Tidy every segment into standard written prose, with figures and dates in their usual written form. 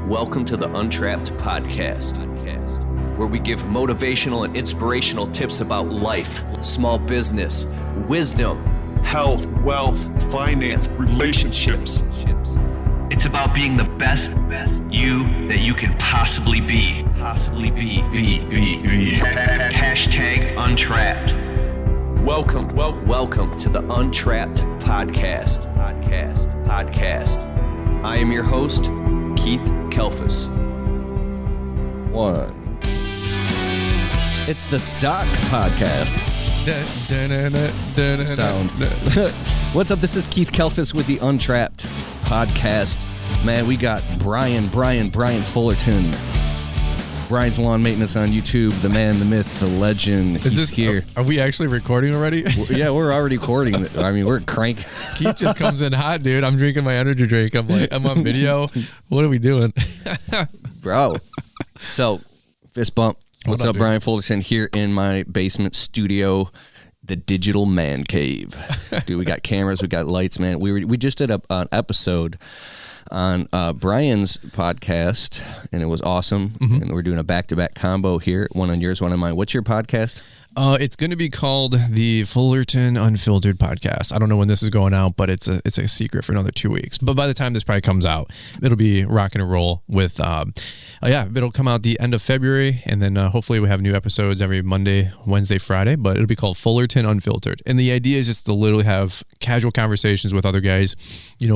Welcome to the Untrapped Podcast, where we give motivational and inspirational tips about life, small business, wisdom, health, wealth, finance, relationships. It's about being the best you that you can possibly be. Hashtag Untrapped. Welcome to the Untrapped Podcast. I am your host, Keith Kalfas. One. It's the Stock Podcast. Sound. What's up? This is Keith Kalfas with the Untrapped Podcast. Man, we got Brian Fullerton. Brian's Lawn Maintenance on YouTube. The man, the myth, the legend. He's here. Are we actually recording already? Yeah, we're already recording. I mean, we're crank. Keith just comes in hot, dude. I'm drinking my energy drink. I'm on video. What are we doing? Bro. So, fist bump. What's up, Brian Fullerton here in my basement studio, the digital man cave. Dude, we got cameras, we got lights, man. We just did an episode on Brian's podcast, and it was awesome. Mm-hmm. And we're doing a back-to-back combo here, one on yours, one on mine. What's your podcast? It's going to be called the Fullerton Unfiltered Podcast. I don't know when this is going out, but it's a secret for another 2 weeks. But by the time this probably comes out, it'll be rocking and roll with, it'll come out the end of February, and then hopefully we have new episodes every Monday, Wednesday, Friday, but it'll be called Fullerton Unfiltered. And the idea is just to literally have casual conversations with other guys,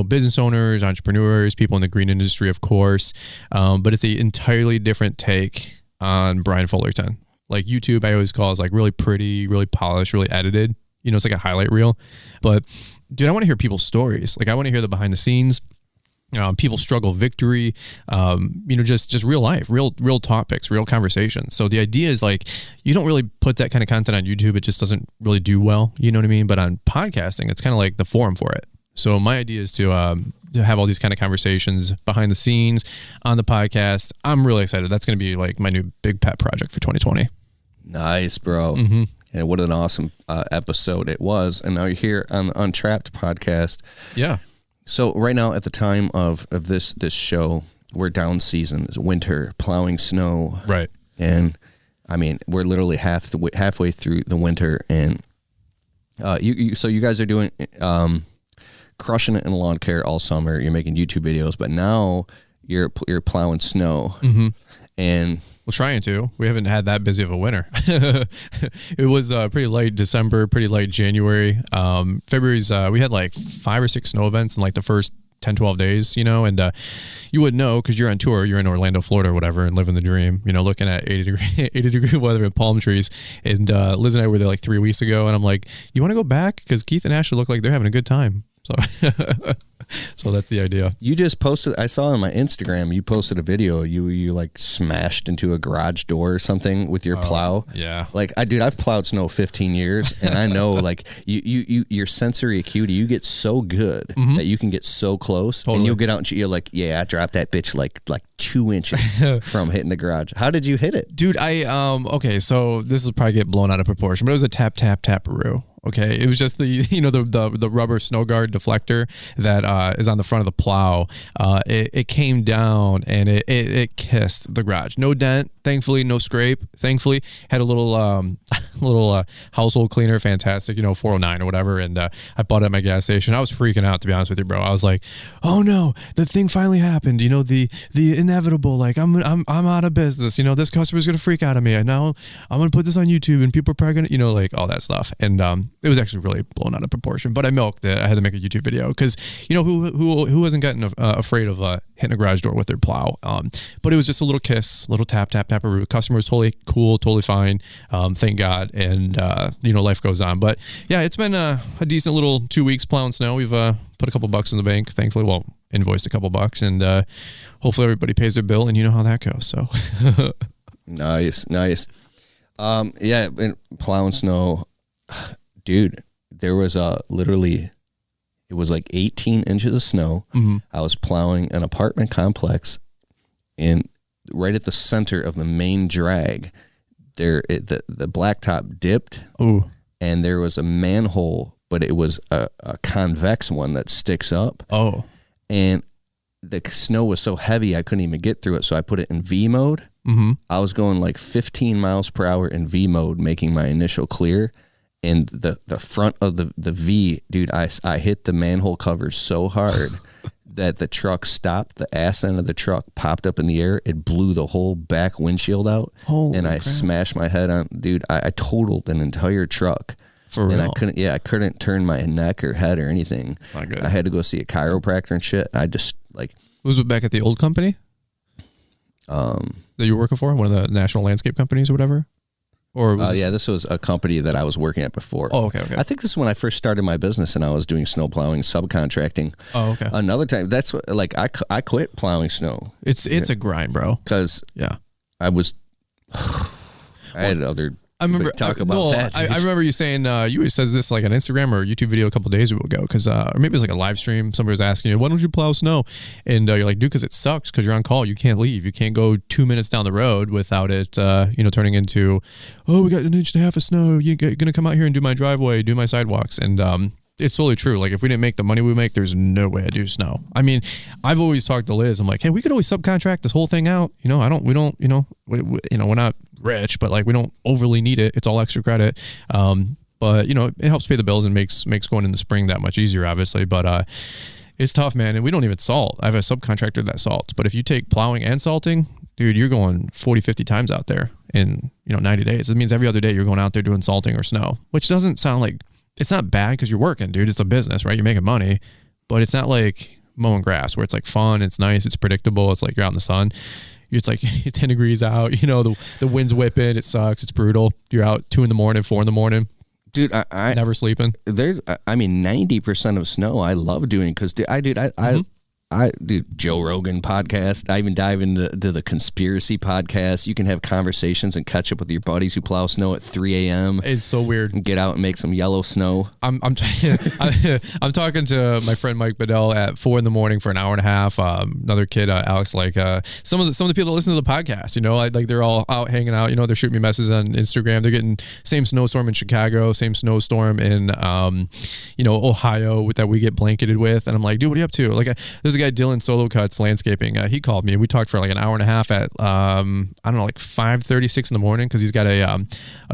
business owners, entrepreneurs, people in the green industry, of course. But it's an entirely different take on Brian Fullerton. Like YouTube, I always call is like really pretty, really polished, really edited. It's like a highlight reel. But dude, I want to hear people's stories. Like I want to hear the behind the scenes, people's struggle, victory, just real life, real topics, real conversations. So the idea is like, you don't really put that kind of content on YouTube. It just doesn't really do well. You know what I mean? But on podcasting, it's kind of like the forum for it. So my idea is to have all these kind of conversations behind the scenes on the podcast. I'm really excited. That's going to be like my new big pet project for 2020. Nice, bro. Mm-hmm. And what an awesome episode it was. And now you're here on the Untrapped Podcast. Yeah. So right now at the time of this show, we're down season. It's winter, plowing snow. Right. And I mean, we're literally halfway through the winter. And so you guys are doing crushing it in lawn care all summer. You're making YouTube videos, but now you're plowing snow. Mm-hmm. And we're trying to. We haven't had that busy of a winter. It was pretty light December, pretty light January. February's we had like 5 or 6 snow events in like the first 10, 12 days, and you wouldn't know because you're on tour. You're in Orlando, Florida or whatever and living the dream, looking at 80 degree weather and palm trees. And Liz and I were there like 3 weeks ago, and I'm like, you want to go back? Because Keith and Ashley look like they're having a good time. So that's the idea. You just posted, I saw on my Instagram, you posted a video, you like smashed into a garage door or something with your plow. Yeah. Like I've plowed snow 15 years and I know like your sensory acuity, you get so good mm-hmm. that you can get so close and you'll get out and you're like, yeah, I dropped that bitch like 2 inches from hitting the garage. How did you hit it? Dude, okay, so this will probably get blown out of proportion, but it was a tap-a-roo. Okay, it was just the rubber snow guard deflector that is on the front of the plow. It came down and it kissed the garage. No dent, thankfully. No scrape, thankfully. Had a little household cleaner, fantastic, 409 or whatever. And I bought it at my gas station. I was freaking out, to be honest with you, bro. I was like, oh no, the thing finally happened. The inevitable. Like I'm out of business. This customer's gonna freak out on me. And now I'm gonna put this on YouTube and people are probably gonna, like all that stuff. And it was actually really blown out of proportion, but I milked it. I had to make a YouTube video because who hasn't gotten afraid of hitting a garage door with their plow? But it was just a little kiss, little tap-a-roo. Customer was totally cool, totally fine. Thank God, and life goes on. But yeah, it's been a decent little 2 weeks plowing snow. We've put a couple bucks in the bank, thankfully. Well, invoiced a couple bucks, and hopefully everybody pays their bill, and you know how that goes. So nice. Yeah, plowing snow. Dude, there was literally, it was like 18 inches of snow. Mm-hmm. I was plowing an apartment complex, and right at the center of the main drag, the blacktop dipped. Ooh. And there was a manhole, but it was a convex one that sticks up. Oh. And the snow was so heavy I couldn't even get through it. So I put it in V mode. Mm-hmm. I was going like 15 miles per hour in V mode, making my initial clear. And the front of the V, dude, I hit the manhole covers so hard that the truck stopped. The ass end of the truck popped up in the air. It blew the whole back windshield out. Holy and I crap. smashed my head on, dude, I totaled an entire truck. For real? And I couldn't turn my neck or head or anything. Not good. I had to go see a chiropractor and shit. I just like, Was it back at the old company that you were working for? One of the national landscape companies or whatever? Or was this was a company that I was working at before. Oh, okay. I think this is when I first started my business and I was doing snow plowing, subcontracting. Oh, okay. Another time, that's what, like, I quit plowing snow. It's a grind, bro. Because I was, I had other. I remember that. I remember you saying you said this like on Instagram or YouTube video a couple days ago because or maybe it was like a live stream. Somebody was asking you, why don't you plow snow? And you're like, dude, because it sucks because you're on call. You can't leave. You can't go 2 minutes down the road without it, turning into, oh, we got 1.5 inches of snow. You're gonna come out here and do my driveway, do my sidewalks, and it's totally true. Like if we didn't make the money we make, there's no way I'd do snow. I mean, I've always talked to Liz. I'm like, hey, we could always subcontract this whole thing out. We're not rich, but like we don't overly need it. It's all extra credit. But it helps pay the bills and makes going in the spring that much easier, obviously. But it's tough, man. And we don't even salt. I have a subcontractor that salts. But if you take plowing and salting, dude, you're going 40, 50 times out there in 90 days. It means every other day you're going out there doing salting or snow, which doesn't sound like, it's not bad because you're working, dude. It's a business, right? You're making money, but it's not like mowing grass where it's like fun. It's nice. It's predictable. It's like you're out in the sun. It's like it's 10 degrees out. The wind's whipping. It sucks. It's brutal. You're out 2 a.m, 4 a.m. Dude, I never sleeping. 90% of snow I love doing because I do Joe Rogan podcast. I even dive into the conspiracy podcast. You can have conversations and catch up with your buddies who plow snow at 3 a.m. It's so weird. And get out and make some yellow snow. I'm talking to my friend Mike Bedell at 4 a.m. for an hour and a half. Another kid, Alex, like some of the people that listen to the podcast, like they're all out hanging out. They're shooting me messages on Instagram. They're getting same snowstorm in Chicago, same snowstorm in Ohio that we get blanketed with. And I'm like, dude, what are you up to? Like there's a guy Dylan Solo Cuts Landscaping. He called me and we talked for like an hour and a half at I don't know, like 5:36 in the morning because he's got a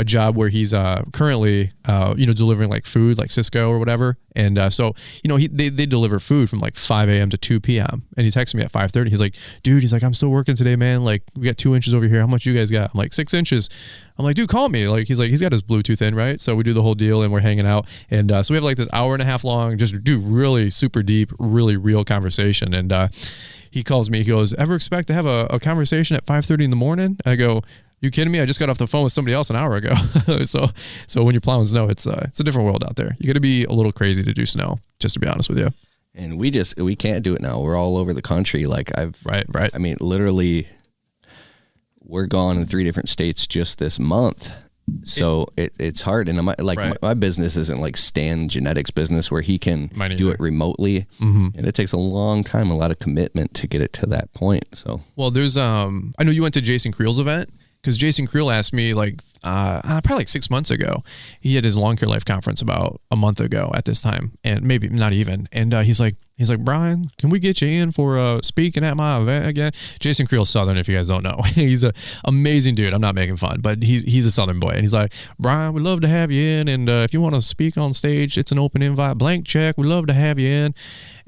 job where he's currently delivering like food like Cisco or whatever. And they deliver food from like 5 a.m. to 2 p.m. And he texted me at 5:30. He's like, dude, I'm still working today, man. Like we got 2 inches over here. How much you guys got? I'm like 6 inches. I'm like, dude, call me. Like, he's got his Bluetooth in, right? So we do the whole deal and we're hanging out. And so we have like this hour and a half long, just do really super deep, really real conversation. And he calls me, he goes, ever expect to have a conversation at 5:30 in the morning? I go, you kidding me? I just got off the phone with somebody else an hour ago. so when you're plowing snow, it's a different world out there. You got to be a little crazy to do snow, just to be honest with you. And we can't do it now. We're all over the country. Like right. I mean, literally, we're gone in 3 different states just this month. So it's hard. And my business isn't like Stan Genetics business where he can do it remotely. Mm-hmm. And it takes a long time, a lot of commitment to get it to that point. So, well, there's, I know you went to Jason Creoles' event. Because Jason Creel asked me like probably like 6 months ago. He had his Lawn Care Life conference about a month ago at this time, and maybe not even. And he's like, Brian, can we get you in for speaking at my event again? Jason Creel's Southern, if you guys don't know. He's an amazing dude. I'm not making fun, but he's a Southern boy. And he's like, Brian, we'd love to have you in. And if you want to speak on stage, it's an open invite, blank check. We'd love to have you in.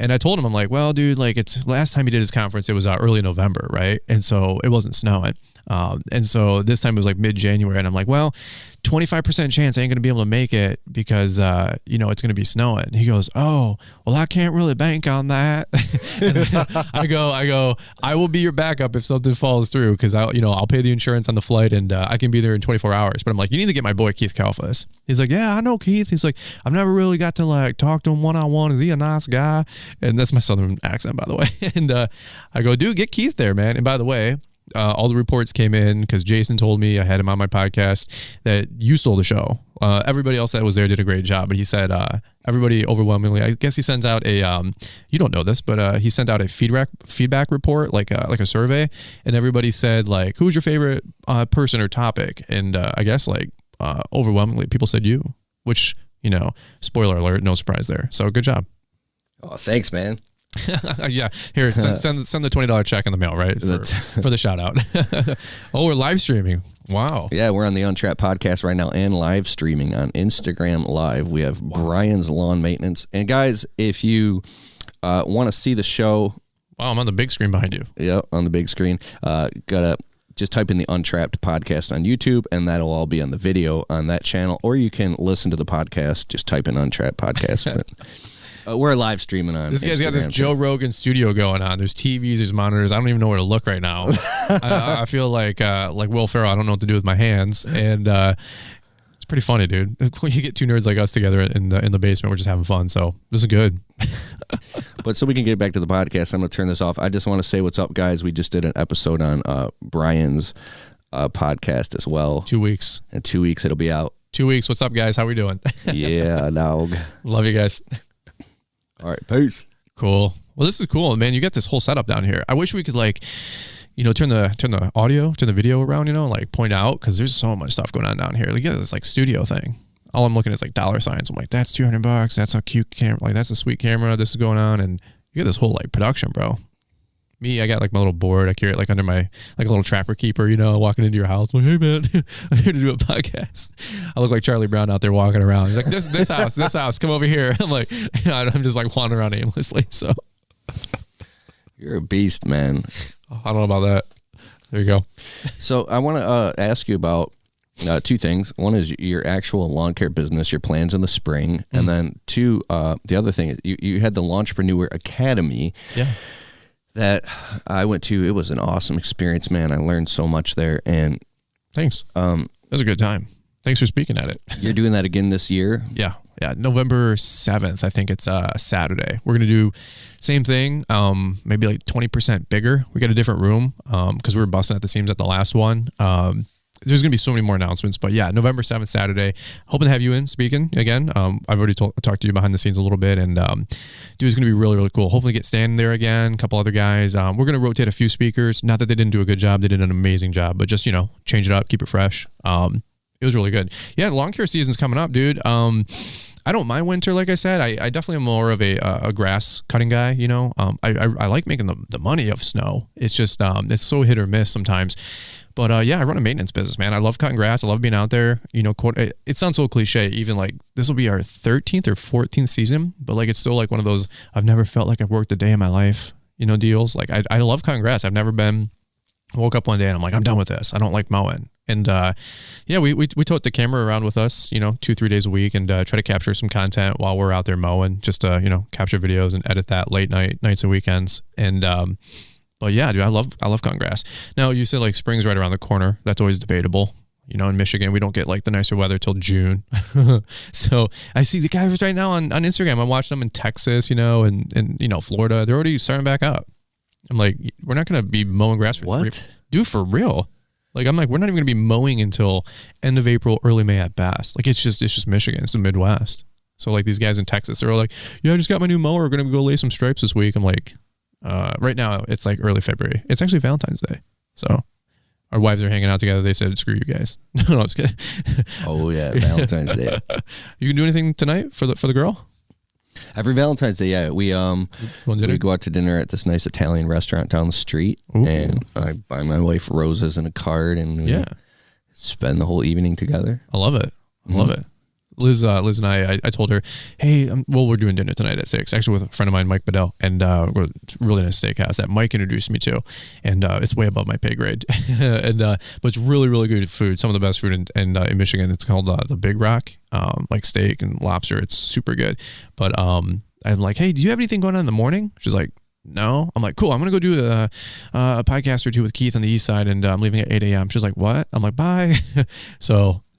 And I told him, I'm like, well, dude, like it's last time he did his conference, it was early November, right? And so it wasn't snowing. And so this time it was like mid-January, and I'm like, well, 25% chance I ain't going to be able to make it because, it's going to be snowing. And he goes, oh, well, I can't really bank on that. I go, I will be your backup if something falls through because I'll pay the insurance on the flight and I can be there in 24 hours. But I'm like, you need to get my boy Keith Kalfas. He's like, yeah, I know Keith. He's like, I've never really got to like talk to him one-on-one. Is he a nice guy? And that's my Southern accent, by the way. And I go, dude, get Keith there, man. And by the way, all the reports came in because Jason told me, I had him on my podcast, that you stole the show. Everybody else that was there did a great job, but he said everybody overwhelmingly, I guess he sends out a you don't know this, but he sent out a feedback report, like a survey, and everybody said like, who's your favorite person or topic? And I guess like overwhelmingly people said you, which spoiler alert, no surprise there. So good job. Oh, thanks, man. Yeah, here, send the $20 check in the mail, right? For the shout out. Oh, we're live streaming. Wow. Yeah, we're on the Untrapped Podcast right now and live streaming on Instagram Live. We have Brian's Lawn Maintenance. And guys, if you want to see the show. Wow, I'm on the big screen behind you. Yeah, on the big screen. Just type in the Untrapped Podcast on YouTube, and that'll all be on the video on that channel. Or you can listen to the podcast. Just type in Untrapped Podcast. We're live streaming on This guy's Instagram, got this Joe Rogan studio going on. There's TVs, there's monitors. I don't even know where to look right now. I feel like Will Ferrell. I don't know what to do with my hands, and it's pretty funny, dude. When you get two nerds like us together in the basement, we're just having fun. So this is good. But so we can get back to the podcast, I'm going to turn this off. I just want to say what's up, guys. We just did an episode on Brian's podcast as well. 2 weeks. In 2 weeks, it'll be out. 2 weeks. What's up, guys? How we doing? Yeah, dog. Love you guys. All right, peace. Cool. Well, this is cool, man. You got this whole setup down here. I wish we could turn the audio, turn the video around, point out, because there's so much stuff going on down here. Like, yeah, this studio thing. All I'm looking at is dollar signs. I'm like, that's $200. That's a cute camera. Like, that's a sweet camera. This is going on, and you got this whole production, bro. Me, I got my little board. I carry it under my a little trapper keeper, walking into your house. I'm like, hey man, I'm here to do a podcast. I look like Charlie Brown out there walking around. He's like, this house, come over here. I'm like, I'm just wandering around aimlessly. So you're a beast, man. I don't know about that. There you go. So I want to ask you about two things. One is your actual lawn care business, your plans in the spring, and then two, the other thing is you had the Launchpreneur Academy. Yeah. That I went to. It was an awesome experience, man. I learned so much there. And thanks. It was a good time. Thanks for speaking at it. You're doing that again this year? Yeah. November 7th, I think it's Saturday. We're going to do same thing, maybe 20% bigger. We got a different room because we were busting at the seams at the last one. There's going to be so many more announcements, but yeah, November 7th, Saturday. Hoping to have you in speaking again. I've already talked to you behind the scenes a little bit, and dude, it's going to be really, really cool. Hopefully get Stan there again, a couple other guys. We're going to rotate a few speakers. Not that they didn't do a good job. They did an amazing job, but just, change it up, keep it fresh. It was really good. Yeah, lawn care season's coming up, dude. I don't mind winter, like I said. I definitely am more of a grass cutting guy, I like making the money of snow. It's just, it's so hit or miss sometimes. But yeah, I run a maintenance business, man. I love cutting grass. I love being out there. It sounds so cliche, even this will be our 13th or 14th season, but it's still one of those, I've never felt like I've worked a day in my life, deals. I love cutting grass. I've never woke up one day and I'm like, I'm done with this. I don't like mowing. And yeah, we tote the camera around with us, 2-3 days a week, and try to capture some content while we're out there mowing, just to, capture videos and edit that nights and weekends. And but yeah, dude, I love cutting grass. Now, you said spring's right around the corner. That's always debatable. In Michigan, we don't get the nicer weather till June. So I see the guys right now on Instagram. I'm watching them in Texas, and Florida. They're already starting back up. I'm like, we're not going to be mowing grass for dude, for real. I'm like, we're not even going to be mowing until end of April, early May at best. It's just Michigan. It's the Midwest. So these guys in Texas, they're like, yeah, I just got my new mower. We're going to go lay some stripes this week. I'm like, right now it's early February. It's actually Valentine's Day. So our wives are hanging out together. They said, screw you guys. No, I'm just kidding. Oh yeah, Valentine's Day. You can do anything tonight for the girl? Every Valentine's Day, yeah, we go out to dinner at this nice Italian restaurant down the street. Ooh. And I buy my wife roses and a card, and we spend the whole evening together. I love it. I love it. Liz and I told her, hey, we're doing dinner tonight at 6, actually with a friend of mine, Mike Bedell, and we're a really nice steakhouse that Mike introduced me to, and it's way above my pay grade, and but it's really, really good food, some of the best food in Michigan. It's called the Big Rock, steak and lobster. It's super good. But I'm like, hey, do you have anything going on in the morning? She's like, no. I'm like, cool, I'm gonna go do a podcast or two with Keith on the east side, and I'm leaving at 8 a.m. She's like, what? I'm like, bye.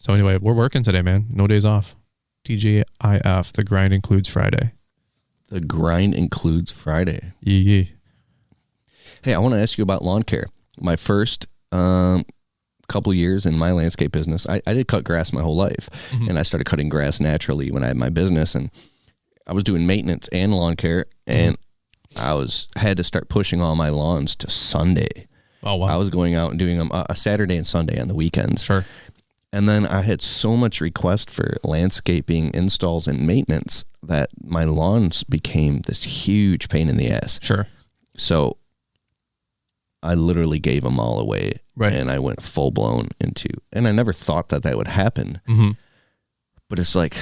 So anyway, we're working today, man. No days off. TGIF. The grind includes Friday. The grind includes Friday. Yeah. Hey, I want to ask you about lawn care. My first couple years in my landscape business, I did cut grass my whole life. Mm-hmm. And I started cutting grass naturally when I had my business. And I was doing maintenance and lawn care. And I had to start pushing all my lawns to Sunday. Oh, wow. I was going out and doing them a Saturday and Sunday on the weekends. Sure. And then I had so much request for landscaping installs and maintenance that my lawns became this huge pain in the ass. Sure. So I literally gave them all away. Right. And I went full blown into, and I never thought that would happen. Mm-hmm. But it's like,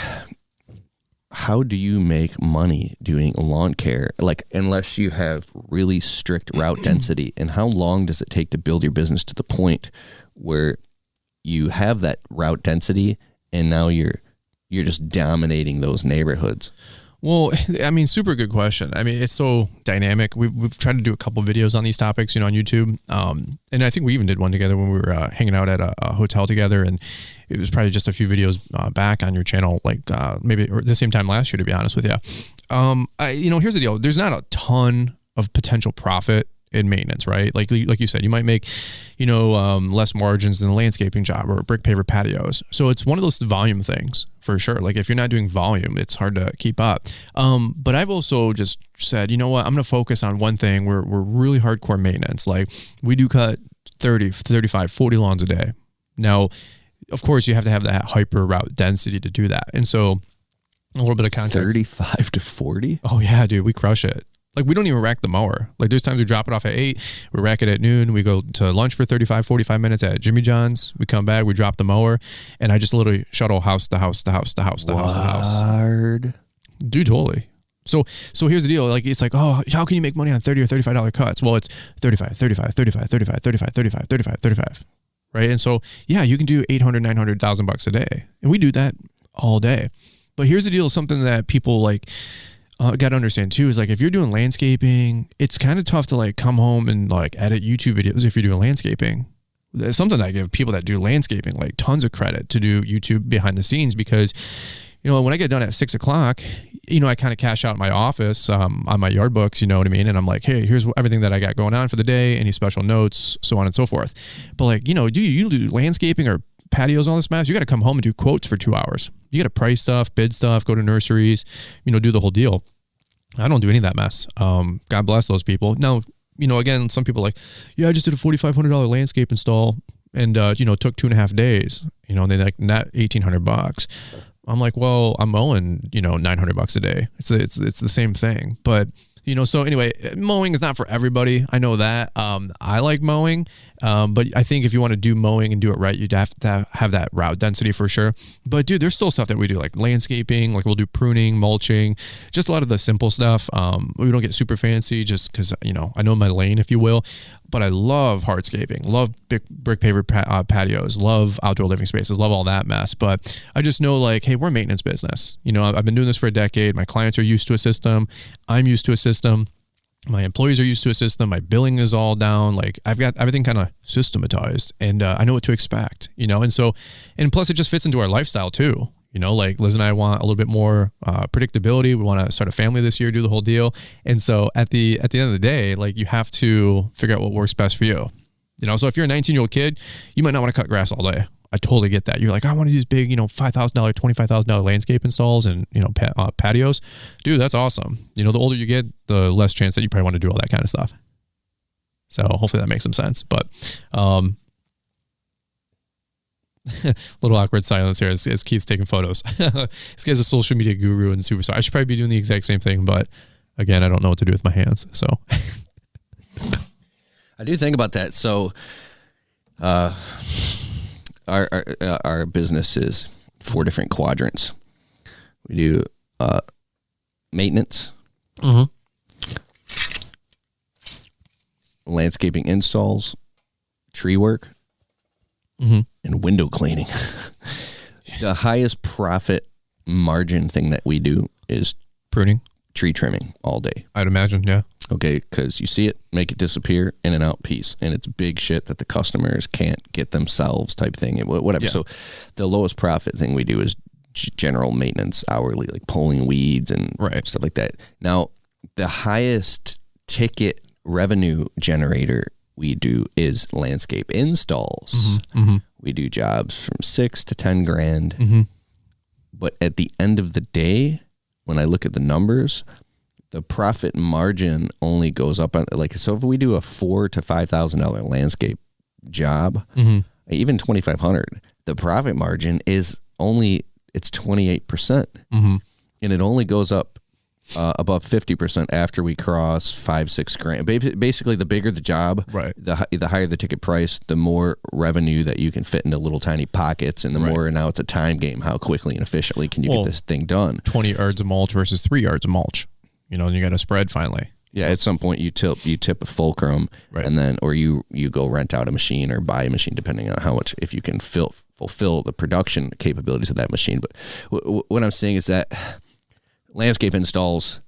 how do you make money doing lawn care? Like, unless you have really strict route density, and how long does it take to build your business to the point where you have that route density and now you're just dominating those neighborhoods? Well, I mean, super good question. I mean, it's so dynamic. We've tried to do a couple videos on these topics, on YouTube. And I think we even did one together when we were hanging out at a hotel together. And it was probably just a few videos back on your channel, like maybe or the same time last year, to be honest with you. Here's the deal. There's not a ton of potential profit in maintenance, right? Like you said, you might make, less margins than a landscaping job or brick paver patios. So it's one of those volume things for sure. Like if you're not doing volume, it's hard to keep up. But I've also just said, you know what, I'm going to focus on one thing. We're really hardcore maintenance. Like we do cut 30, 35, 40 lawns a day. Now, of course, you have to have that hyper route density to do that. And so a little bit of context. 35 to 40? Oh yeah, dude, we crush it. Like we don't even rack the mower. Like there's times we drop it off at 8, we rack it at noon, we go to lunch for 35, 45 minutes at Jimmy John's, we come back, we drop the mower, and I just literally shuttle house to house to house to house to house to house. Word. Dude, totally. So here's the deal. Like it's like, oh, how can you make money on $30 or $35 cuts? Well, it's 35, 35, 35, 35, 35, 35, 35, 35. Right? And so yeah, you can do 800, 900,000 bucks a day. And we do that all day. But here's the deal, something that people like got to understand too is like if you're doing landscaping, it's kind of tough to like come home and like edit YouTube videos if you're doing landscaping. It's something that I give people that do landscaping like tons of credit to do YouTube behind the scenes because, when I get done at 6 o'clock, I kind of cash out my office on my yard books, you know what I mean? And I'm like, hey, here's everything that I got going on for the day, any special notes, so on and so forth. But like, do you do landscaping or patios, all this mess? You got to come home and do quotes for 2 hours. You got to price stuff, bid stuff, go to nurseries, do the whole deal. I don't do any of that mess. God bless those people. Now, again, some people are like, yeah, I just did a $4,500 landscape install and, took 2.5 days, and they like net $1,800. I'm like, well, I'm mowing, $900 a day. It's the same thing. But, so anyway, mowing is not for everybody. I know that. I like mowing. But I think if you want to do mowing and do it right, you'd have to have that route density for sure. But dude, there's still stuff that we do like landscaping, like we'll do pruning, mulching, just a lot of the simple stuff. We don't get super fancy just because, I know my lane, if you will, but I love hardscaping, love brick paver patios, love outdoor living spaces, love all that mess. But I just know like, hey, we're a maintenance business. I've been doing this for a decade. My clients are used to a system. I'm used to a system. My employees are used to a system. My billing is all down. Like I've got everything kind of systematized and I know what to expect, and plus it just fits into our lifestyle too. Like Liz and I want a little bit more predictability. We want to start a family this year, do the whole deal. And so at the end of the day, like you have to figure out what works best for you. So if you're a 19-year-old kid, you might not want to cut grass all day. I totally get that. You're like, I want to use big, $5,000, $25,000 landscape installs and, patios. Dude, that's awesome. The older you get, the less chance that you probably want to do all that kind of stuff. So hopefully that makes some sense. But little awkward silence here as Keith's taking photos. This guy's a social media guru and superstar. I should probably be doing the exact same thing, but again, I don't know what to do with my hands. So I do think about that. So our business is 4 different quadrants. We do maintenance, landscaping installs, tree work, and window cleaning. The highest profit margin thing that we do is pruning, tree trimming all day. I'd imagine, yeah. Okay, because you see it, make it disappear, in and out piece. And it's big shit that the customers can't get themselves type thing, whatever. Yeah. So the lowest profit thing we do is general maintenance hourly, like pulling weeds and stuff like that. Now, the highest ticket revenue generator we do is landscape installs. We do jobs from 6 to 10 grand. But at the end of the day, when I look at the numbers, the profit margin only goes up on, like, so if we do a $4,000 to $5,000 landscape job, even $2,500, the profit margin is it's 28%. Mhm. And it only goes up above 50% after we cross $5-6 grand. Basically, the bigger the job, Right. the higher the ticket price, the more revenue that you can fit into little tiny pockets, and the more, now it's a time game. How quickly and efficiently can you get this thing done? 20 yards of mulch versus 3 yards of mulch. And you got a spread finally. Yeah, at some point you tip a fulcrum, Right. and then or you go rent out a machine or buy a machine, depending on how much, if you can fulfill the production capabilities of that machine. But what I'm saying is that landscape installs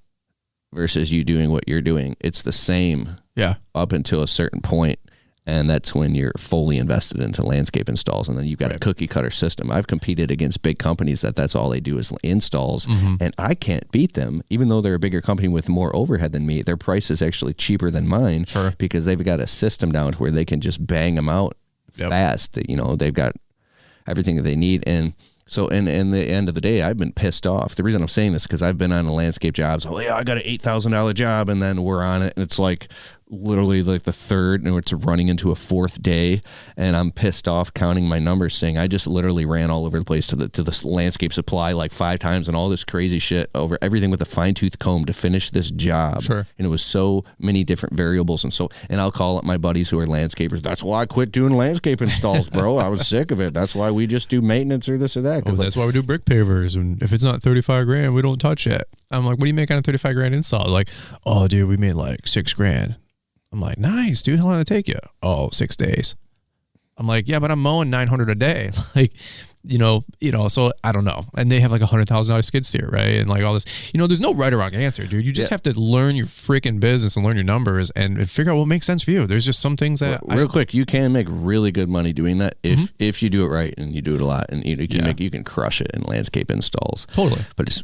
versus you doing what you're doing, it's the same up until a certain point, and that's when you're fully invested into landscape installs, and then you've got a cookie cutter system. I've competed against big companies that's all they do is installs, and I can't beat them, even though they're a bigger company with more overhead than me. Their price is actually cheaper than mine because they've got a system down to where they can just bang them out fast. They've got everything that they need. And so in the end of the day, I've been pissed off. The reason I'm saying this is because I've been on a landscape job. So, I got an $8,000 job, and then we're on it, and it's like literally like the third, and it's running into a fourth day, and I'm pissed off counting my numbers, saying I just literally ran all over the place to the landscape supply like 5 times and all this crazy shit over everything with a fine-tooth comb to finish this job. Sure. And it was so many different variables, and I'll call up my buddies who are landscapers. That's why I quit doing landscape installs, bro. I was sick of it. That's why we just do maintenance or this or that. That's why we do brick pavers, and if it's not 35 grand, we don't touch it. I'm like, what do you make on a 35 grand install? Like, oh, dude, we made like 6 grand. I'm like, nice, dude. How long did it take you? Oh, 6 days. I'm like, yeah, but I'm mowing 900 a day. Like, so I don't know. And they have like $100,000 skid steer, right? And like all this, there's no right or wrong answer, dude. You just have to learn your freaking business and learn your numbers and figure out what makes sense for you. There's just some things that real quick, you can make really good money doing that if you do it right and you do it a lot, and you can crush it in landscape installs. Totally. But it's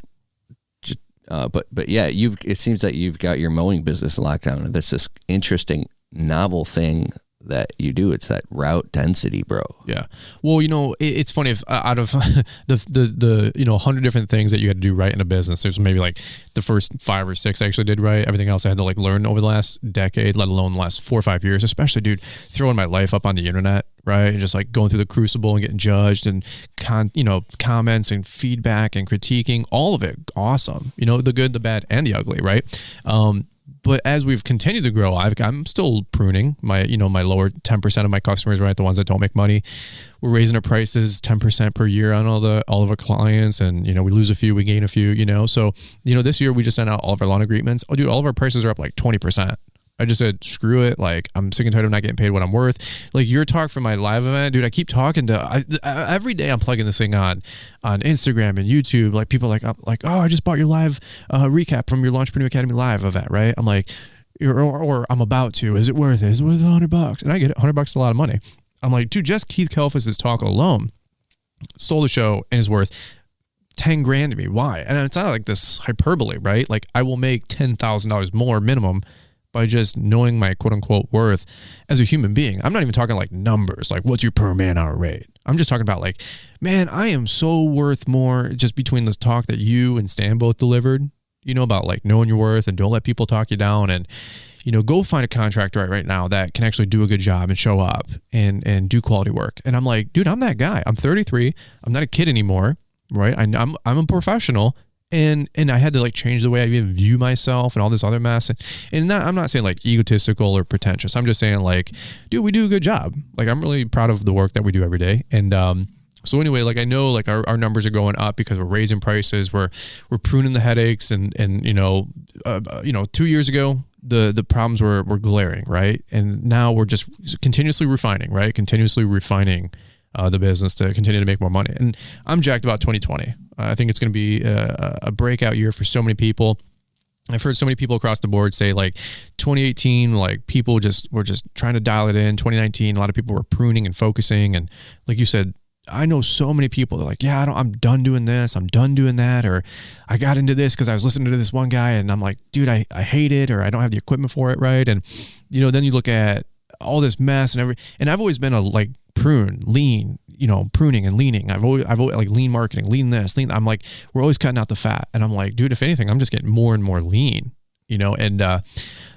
but yeah, it seems that you've got your mowing business locked down, and that's this interesting novel thing that you do. It's that route density, bro. Yeah. Well, it's funny if out of the 100 different things that you had to do right in a business, there's maybe like the first 5 or 6 I actually did right. Everything else I had to like learn over the last decade, let alone the last 4 or 5 years, especially, dude, throwing my life up on the internet, right? And just like going through the crucible and getting judged and comments and feedback and critiquing, all of it awesome. The good, the bad, and the ugly, right? But as we've continued to grow, I'm still pruning my lower 10% of my customers, right? The ones that don't make money. We're raising our prices 10% per year on all of our clients, and we lose a few, we gain a few. So this year we just sent out all of our loan agreements. Oh, dude, all of our prices are up like 20%. I just said, screw it. Like, I'm sick and tired of not getting paid what I'm worth. Like, your talk for my live event, dude, I keep talking to, every day I'm plugging this thing on Instagram and YouTube. Like, people oh, I just bought your live recap from your Launchpreneur Academy live event, right? I'm like, or I'm about to. Is it worth it? Is it worth $100? And I get it. $100 is a lot of money. I'm like, dude, just Keith Kalfas' talk alone stole the show and is worth 10 grand to me. Why? And it's not like this hyperbole, right? Like, I will make $10,000 more minimum by just knowing my quote unquote worth as a human being. I'm not even talking like numbers, like what's your per man hour rate. I'm just talking about like, man, I am so worth more just between this talk that you and Stan both delivered, about like knowing your worth and don't let people talk you down, and, go find a contractor right now that can actually do a good job and show up and do quality work. And I'm like, dude, I'm that guy. I'm 33. I'm not a kid anymore. Right. I'm a professional. And I had to like change the way I even view myself and all this other mess. And I'm not saying like egotistical or pretentious. I'm just saying like, dude, we do a good job. Like, I'm really proud of the work that we do every day. And so anyway, like, I know like our numbers are going up because we're raising prices. We're pruning the headaches. And 2 years ago, the problems were glaring, right? And now we're just continuously refining, right? Continuously refining the business to continue to make more money. And I'm jacked about 2020. I think it's going to be a breakout year for so many people. I've heard so many people across the board say like 2018, like people were just trying to dial it in. 2019, a lot of people were pruning and focusing. And like you said, I know so many people that are like, yeah, I'm done doing this. I'm done doing that. Or I got into this because I was listening to this one guy and I'm like, dude, I hate it, or I don't have the equipment for it. Right. And, then you look at all this mess and I've always been a like lean, pruning and leaning. I've always like lean marketing, lean this, lean. I'm like, we're always cutting out the fat. And I'm like, dude, if anything, I'm just getting more and more lean. And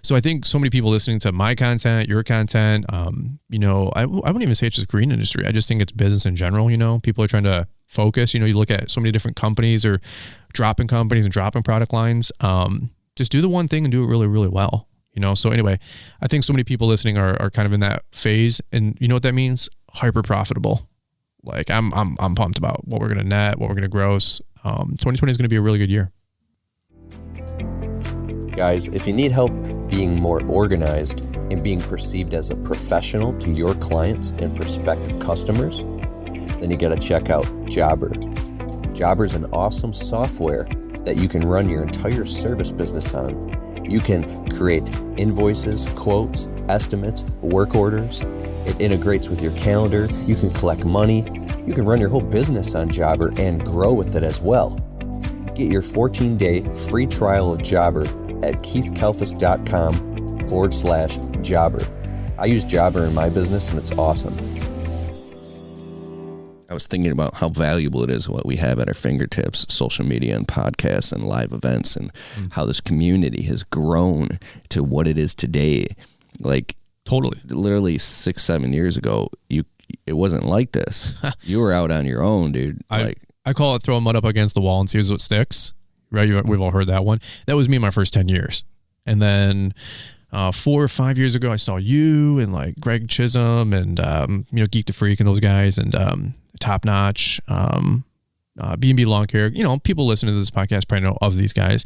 so I think so many people listening to my content, your content, I wouldn't even say it's just green industry. I just think it's business in general. People are trying to focus. You look at so many different companies or dropping companies and dropping product lines. Just do the one thing and do it really, really well. So anyway, I think so many people listening are kind of in that phase, and you know what that means? Hyper profitable. Like I'm pumped about what we're going to net, what we're going to gross. 2020 is going to be a really good year. Guys, if you need help being more organized and being perceived as a professional to your clients and prospective customers, then you got to check out Youre. Youre is an awesome software that you can run your entire service business on. You can create invoices, quotes, estimates, work orders. It integrates with your calendar. You can collect money. You can run your whole business on Youre and grow with it as well. Get your 14-day free trial of Youre at keithkalfas.com/Youre. I use Youre in my business and it's awesome. I was thinking about how valuable it is what we have at our fingertips, social media and podcasts and live events, and how this community has grown to what it is today. Like totally, literally 6-7 years ago, it wasn't like this. You were out on your own, dude. I call it throwing mud up against the wall and see what sticks. Right? We've all heard that one. That was me in my first 10 years. And then 4 or 5 years ago, I saw you and like Greg Chisholm and, Geek to Freak and those guys and Top Notch, B&B Lawn Care. People listening to this podcast probably know of these guys.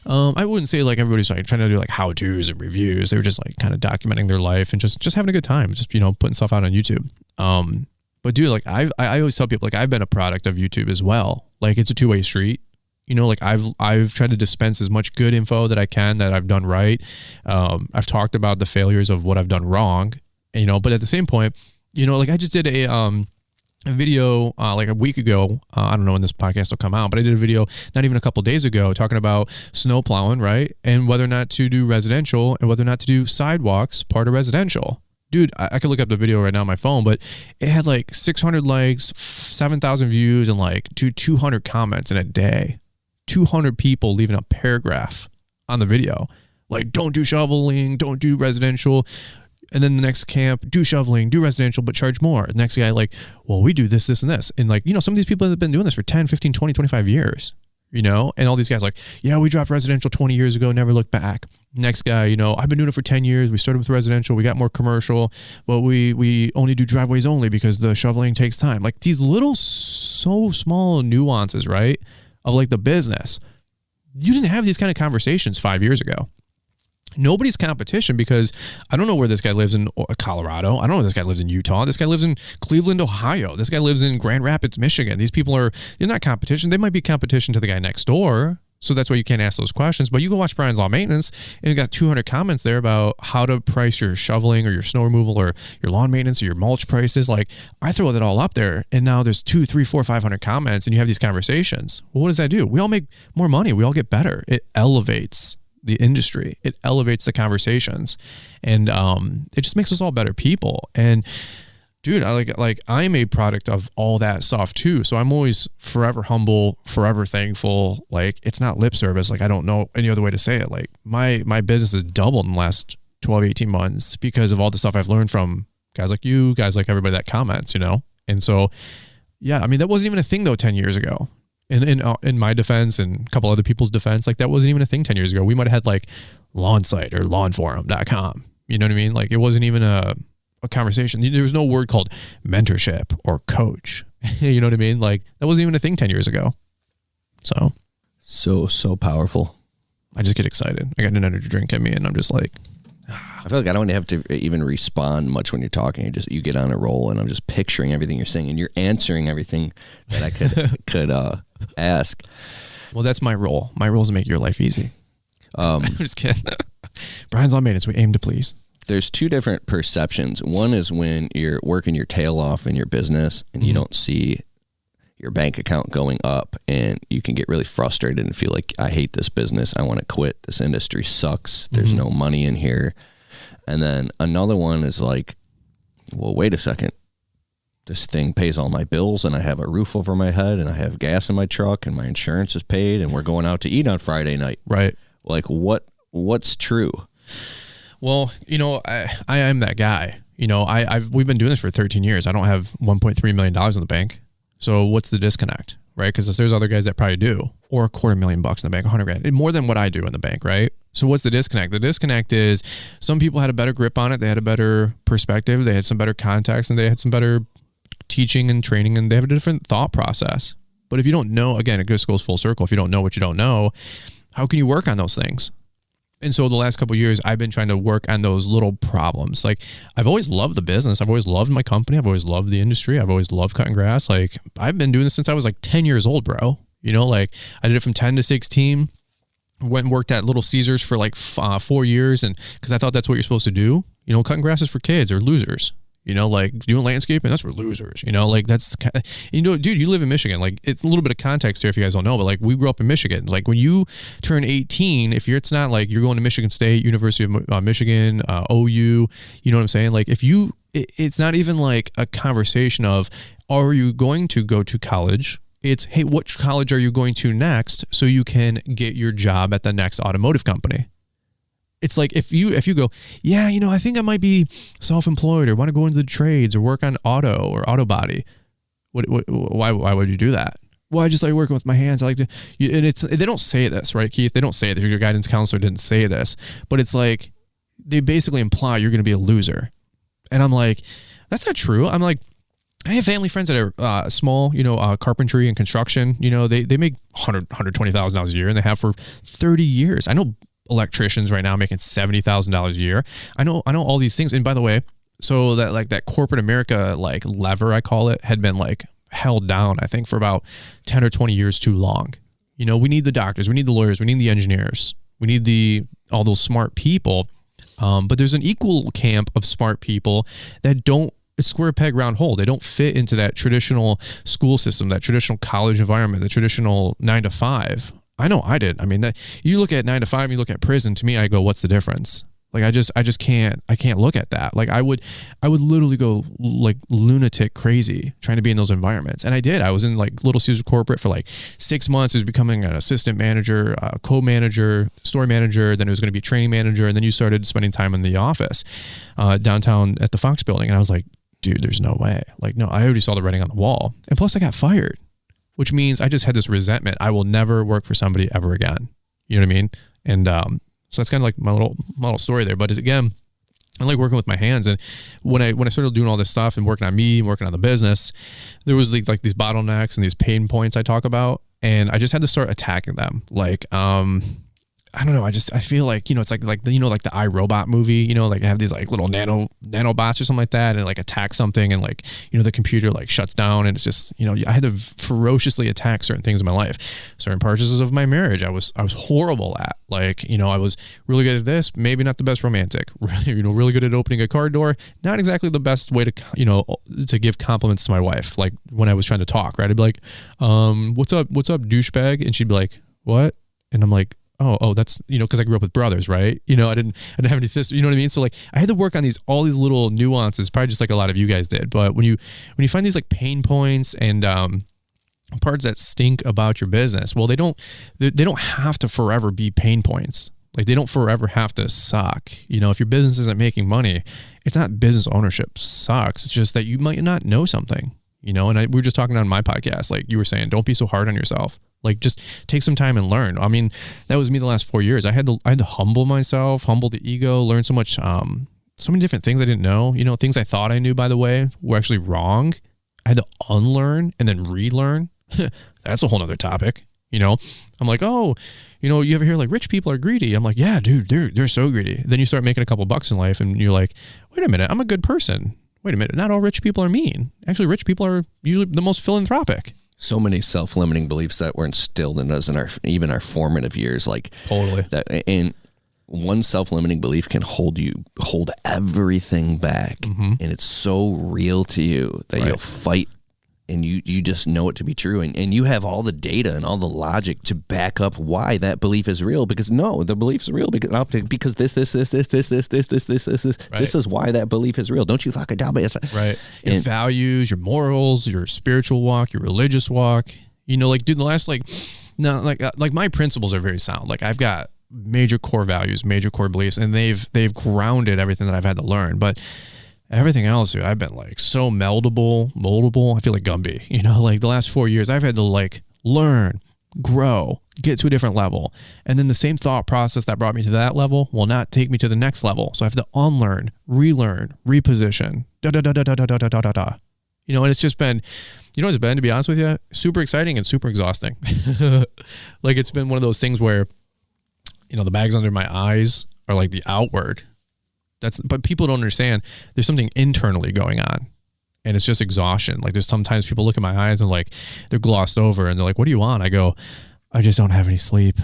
I wouldn't say like everybody's like trying to do like how-tos and reviews. They were just like kind of documenting their life and just having a good time, just, putting stuff out on YouTube. But dude, like I always tell people like I've been a product of YouTube as well. Like it's a two-way street. Like I've tried to dispense as much good info that I can that I've done right. I've talked about the failures of what I've done wrong, but at the same point, like I just did a video like a week ago. I don't know when this podcast will come out, but I did a video not even a couple days ago talking about snow plowing, right? And whether or not to do residential and whether or not to do sidewalks part of residential. Dude, I could look up the video right now on my phone, but it had like 600 likes, 7,000 views, and like 200 comments in a day. 200 people leaving a paragraph on the video. Like, don't do shoveling, don't do residential. And then the next camp, do shoveling, do residential, but charge more. The next guy, like, well, we do this, this, and this. And like, some of these people have been doing this for 10, 15, 20, 25 years, and all these guys like, yeah, we dropped residential 20 years ago, never looked back. Next guy, I've been doing it for 10 years. We started with residential. We got more commercial, but we only do driveways only because the shoveling takes time. Like these little, so small nuances, right? Of like the business. You didn't have these kind of conversations 5 years ago. Nobody's competition because I don't know where this guy lives in Colorado. I don't know where this guy lives in Utah. This guy lives in Cleveland, Ohio. This guy lives in Grand Rapids, Michigan. These people they're not competition. They might be competition to the guy next door. So that's why you can't ask those questions. But you go watch Brian's Lawn Maintenance and you got 200 comments there about how to price your shoveling or your snow removal or your lawn maintenance or your mulch prices. Like I throw that all up there and now there's 200, 300, 400, 500 comments and you have these conversations. Well, what does that do? We all make more money. We all get better. It elevates the industry. It elevates the conversations and it just makes us all better people. And dude, I'm a product of all that stuff too. So I'm always forever humble, forever thankful. Like it's not lip service. Like I don't know any other way to say it. Like my business has doubled in the last 12, 18 months because of all the stuff I've learned from guys like you, guys like everybody that comments, And so, yeah, I mean, that wasn't even a thing though 10 years ago. In my defense and a couple other people's defense, like that wasn't even a thing 10 years ago. We might have had like LawnSite or lawnforum.com. You know what I mean? Like it wasn't even a conversation. There was no word called mentorship or coach. You know what I mean? Like that wasn't even a thing 10 years ago. So powerful. I just get excited. I got an energy drink in me and I'm just like, I feel like I don't have to even respond much when you're talking. You get on a roll and I'm just picturing everything you're saying and you're answering everything that I could ask. Well, that's my role. My role is to make your life easy. I'm just kidding. Brian's Lawn Maintenance. We aim to please. There's two different perceptions. One is when you're working your tail off in your business and you don't see your bank account going up and you can get really frustrated and feel like, I hate this business. I want to quit. This industry sucks. There's no money in here. And then another one is like, well, wait a second. This thing pays all my bills and I have a roof over my head and I have gas in my truck and my insurance is paid and we're going out to eat on Friday night. Right. Like what what's true? Well, I am that guy. We've been doing this for 13 years. I don't have $1.3 million in the bank. So what's the disconnect, right? Because there's other guys that probably do, or $250,000 in the bank, $100,000, more than what I do in the bank, right? So what's the disconnect? The disconnect is some people had a better grip on it. They had a better perspective. They had some better context, and they had some better teaching and training, and they have a different thought process. But if you don't know, again, it just goes full circle. If you don't know what you don't know, how can you work on those things? And so the last couple of years, I've been trying to work on those little problems. Like, I've always loved the business. I've always loved my company. I've always loved the industry. I've always loved cutting grass. Like, I've been doing this since I was like 10 years old, bro. Like, I did it from 10 to 16. Went and worked at Little Caesars for like 4 years, and because I thought that's what you're supposed to do. Cutting grass is for kids or losers. Like doing landscaping, that's for losers. Like that's dude, you live in Michigan. Like, it's a little bit of context here if you guys don't know, but like we grew up in Michigan. Like, when you turn 18, it's not like you're going to Michigan State, University of Michigan, OU. You know what I'm saying? Like, it's not even like a conversation of, are you going to go to college? It's, hey, what college are you going to next so you can get your job at the next automotive company? It's like if you go, yeah, I think I might be self-employed or want to go into the trades or work on auto or auto body. Why would you do that? Well, I just like working with my hands. I like to, and they don't say this, right, Keith? They don't say this. Your guidance counselor didn't say this, but it's like they basically imply you're going to be a loser. And I'm like, that's not true. I'm like, I have family friends that are small, carpentry and construction. They make $120,000 a year, and they have for 30 years. I know electricians right now making $70,000 a year. I know all these things. And by the way, so that corporate America like lever, I call it, had been like held down, I think, for about 10 or 20 years too long. We need the doctors, we need the lawyers, we need the engineers, we need all those smart people. But there's an equal camp of smart people that don't, square peg round hole. They don't fit into that traditional school system, that traditional college environment, the traditional 9 to 5. I know I did. I mean, that you look at 9 to 5, you look at prison. To me, I go, what's the difference? Like, I just can't look at that. Like, I would literally go like lunatic crazy trying to be in those environments. And I did. I was in like Little Caesars corporate for like 6 months. It was becoming an assistant manager, co-manager, store manager. Then it was going to be a training manager. And then you started spending time in the office downtown at the Fox building. And I was like, dude, there's no way. Like, no, I already saw the writing on the wall. And plus I got fired, which means I just had this resentment. I will never work for somebody ever again. You know what I mean? And so that's kind of like my little story there. But again, I like working with my hands. And when I started doing all this stuff and working on me and working on the business, there was like these bottlenecks and these pain points I talk about. And I just had to start attacking them. Like, I don't know. I feel like, it's like the iRobot movie, like I have these like little nanobots or something like that, and like attack something, and like, the computer like shuts down, and it's just, I had to ferociously attack certain things in my life. Certain parts of my marriage I was horrible at. Like, I was really good at this, maybe not the best romantic, really good at opening a car door, not exactly the best way to, to give compliments to my wife. Like when I was trying to talk, right? I'd be like, what's up, douchebag? And she'd be like, what? And I'm like, oh, that's, because I grew up with brothers, right? I didn't have any sisters, you know what I mean? So like I had to work on all these little nuances, probably just like a lot of you guys did. But when you find these like pain points and parts that stink about your business, well, they don't have to forever be pain points. Like they don't forever have to suck. If your business isn't making money, it's not business ownership sucks. It's just that you might not know something, and we were just talking on my podcast, like you were saying, don't be so hard on yourself. Like just take some time and learn. I mean, that was me the last 4 years. I had to humble myself, humble the ego, learn so much, so many different things I didn't know. Things I thought I knew, by the way, were actually wrong. I had to unlearn and then relearn. That's a whole nother topic. I'm like, oh, you ever hear like rich people are greedy? I'm like, yeah, dude, they're so greedy. Then you start making a couple bucks in life and you're like, wait a minute, I'm a good person. Wait a minute, not all rich people are mean. Actually, rich people are usually the most philanthropic. So many self-limiting beliefs that were instilled in us in our formative years, like totally that. And one self-limiting belief can hold everything back, and it's so real to you that you'll fight, and you just know it to be true, and you have all the data and all the logic to back up why that belief is real. Because no, the belief is real because this is why that belief is real. Don't you fucking tell me. Right. Your values, your morals, your spiritual walk, your religious walk. Like, dude, the last like my principles are very sound. Like I've got major core values, major core beliefs, and they've grounded everything that I've had to learn. But everything else, dude, I've been like so moldable. I feel like Gumby, you know, like the last 4 years, I've had to like learn, grow, get to a different level. And then the same thought process that brought me to that level will not take me to the next level. So I have to unlearn, relearn, reposition, You know, and it's just been, you know what it's been, to be honest with you? Super exciting and super exhausting. Like it's been one of those things where, you know, the bags under my eyes are like the outward. But people don't understand there's something internally going on, and it's just exhaustion. Like there's sometimes people look at my eyes and like they're glossed over and they're like, what do you want? I go, I just don't have any sleep.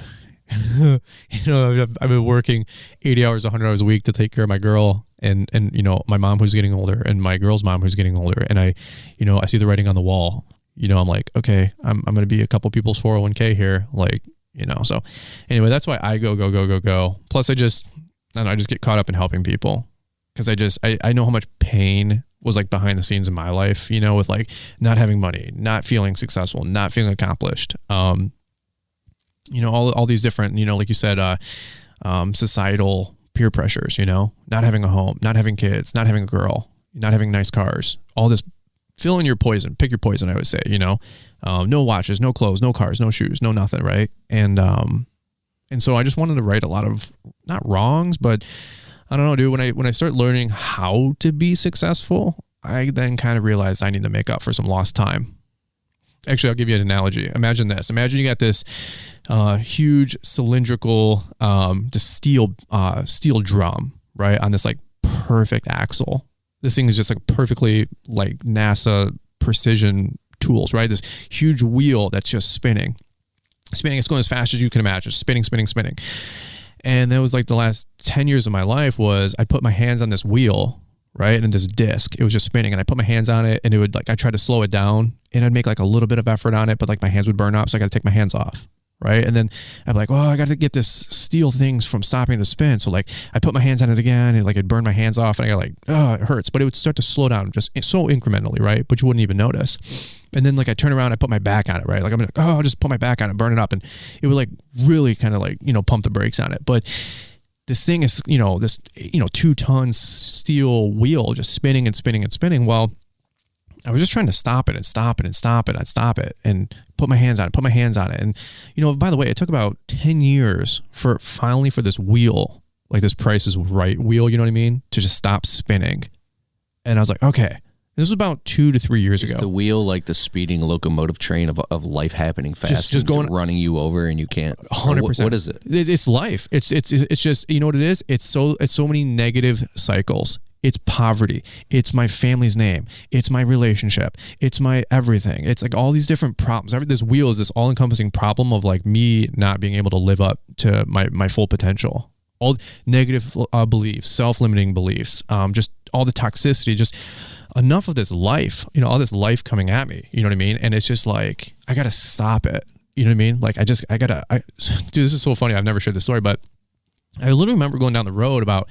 You know, I've been working 80 hours, 100 hours a week to take care of my girl and, you know, my mom who's getting older and my girl's mom who's getting older. And I see the writing on the wall, you know, I'm like, okay, I'm going to be a couple people's 401k here. Like, you know, so anyway, that's why I go. Plus I just get caught up in helping people because I know how much pain was like behind the scenes in my life, you know, with like not having money, not feeling successful, not feeling accomplished. You know, all these different, you know, like you said, societal peer pressures, you know, not having a home, not having kids, not having a girl, not having nice cars, all this, fill in your poison, pick your poison, I would say, you know, no watches, no clothes, no cars, no shoes, no nothing. Right. And so I just wanted to right a lot of not wrongs, but I don't know, dude, when I start learning how to be successful, I then kind of realized I need to make up for some lost time. Actually, I'll give you an analogy. Imagine this. Imagine you got this huge cylindrical the steel drum, right, on this like perfect axle. This thing is just like perfectly like NASA precision tools, right? This huge wheel that's just spinning. It's going as fast as you can imagine, spinning. And that was like the last 10 years of my life was I put my hands on this wheel, right? And this disc, it was just spinning, and I put my hands on it and it would like, I tried to slow it down and I'd make like a little bit of effort on it, but like my hands would burn up. So I got to take my hands off. Right. And then I'm like, oh, I got to get this steel things from stopping the spin. So like I put my hands on it again and like it'd burn my hands off and I got like, oh, it hurts, but it would start to slow down just so incrementally. Right. But you wouldn't even notice. And then like I turn around, I put my back on it. Right. Like I'm like, oh, I'll just put my back on it, burn it up. And it would like really kind of like, you know, pump the brakes on it. But this thing is, you know, this, you know, 2-ton steel wheel just spinning and spinning and spinning. Well, I was just trying to stop it and stop it and stop it. I'd stop it and put my hands on it. And, you know, by the way, it took about 10 years for this wheel, like this Price is Right wheel, you know what I mean? To just stop spinning. And I was like, okay, this was about 2 to 3 years ago. Is the wheel like the speeding locomotive train of life happening fast, just going, running you over and you can't? 100%. What is it? It's life. It's just, you know what it is? It's so many negative cycles. It's poverty. It's my family's name. It's my relationship. It's my everything. It's like all these different problems. This wheel is this all-encompassing problem of like me not being able to live up to my full potential. All negative beliefs, self-limiting beliefs, just all the toxicity, just enough of this life, you know, all this life coming at me, you know what I mean? And it's just like, I got to stop it. You know what I mean? Like dude, this is so funny. I've never shared this story, but I literally remember going down the road about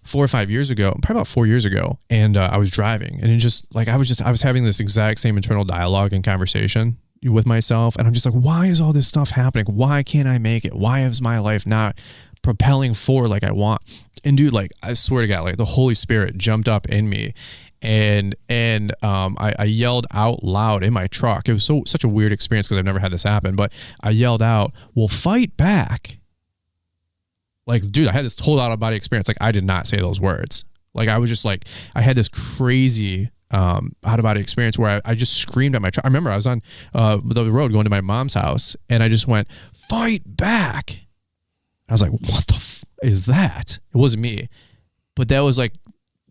4 or 5 years ago, probably about 4 years ago. And I was driving and it just like, I was having this exact same internal dialogue and conversation with myself. And I'm just like, why is all this stuff happening? Why can't I make it? Why is my life not propelling forward like I want? And dude, like, I swear to God, like the Holy Spirit jumped up in me and I yelled out loud in my truck. It was such a weird experience because I've never had this happen, but I yelled out, well, fight back. Like, dude, I had this total out of body experience. Like, I did not say those words. Like, I was just like, I had this crazy out of body experience where I just screamed at my truck. I remember I was on the road going to my mom's house and I just went, fight back. I was like, what the is that? It wasn't me. But that was like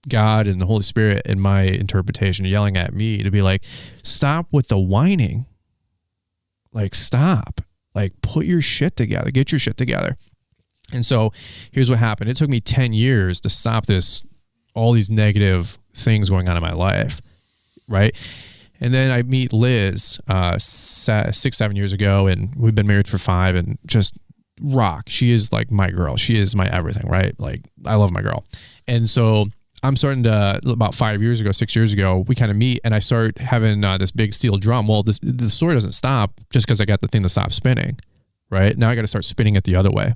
God and the Holy Spirit in my interpretation yelling at me to be like, stop with the whining. Like, stop. Like, put your shit together. Get your shit together. And so here's what happened. It took me 10 years to stop all these negative things going on in my life. Right. And then I meet Liz 6-7 years ago, and we've been married for 5 and just rock. She is like my girl. She is my everything. Right. Like, I love my girl. And so I'm starting to, about 6 years ago, we kind of meet and I start having this big steel drum. Well, the story doesn't stop just because I got the thing to stop spinning. Right. Now I got to start spinning it the other way.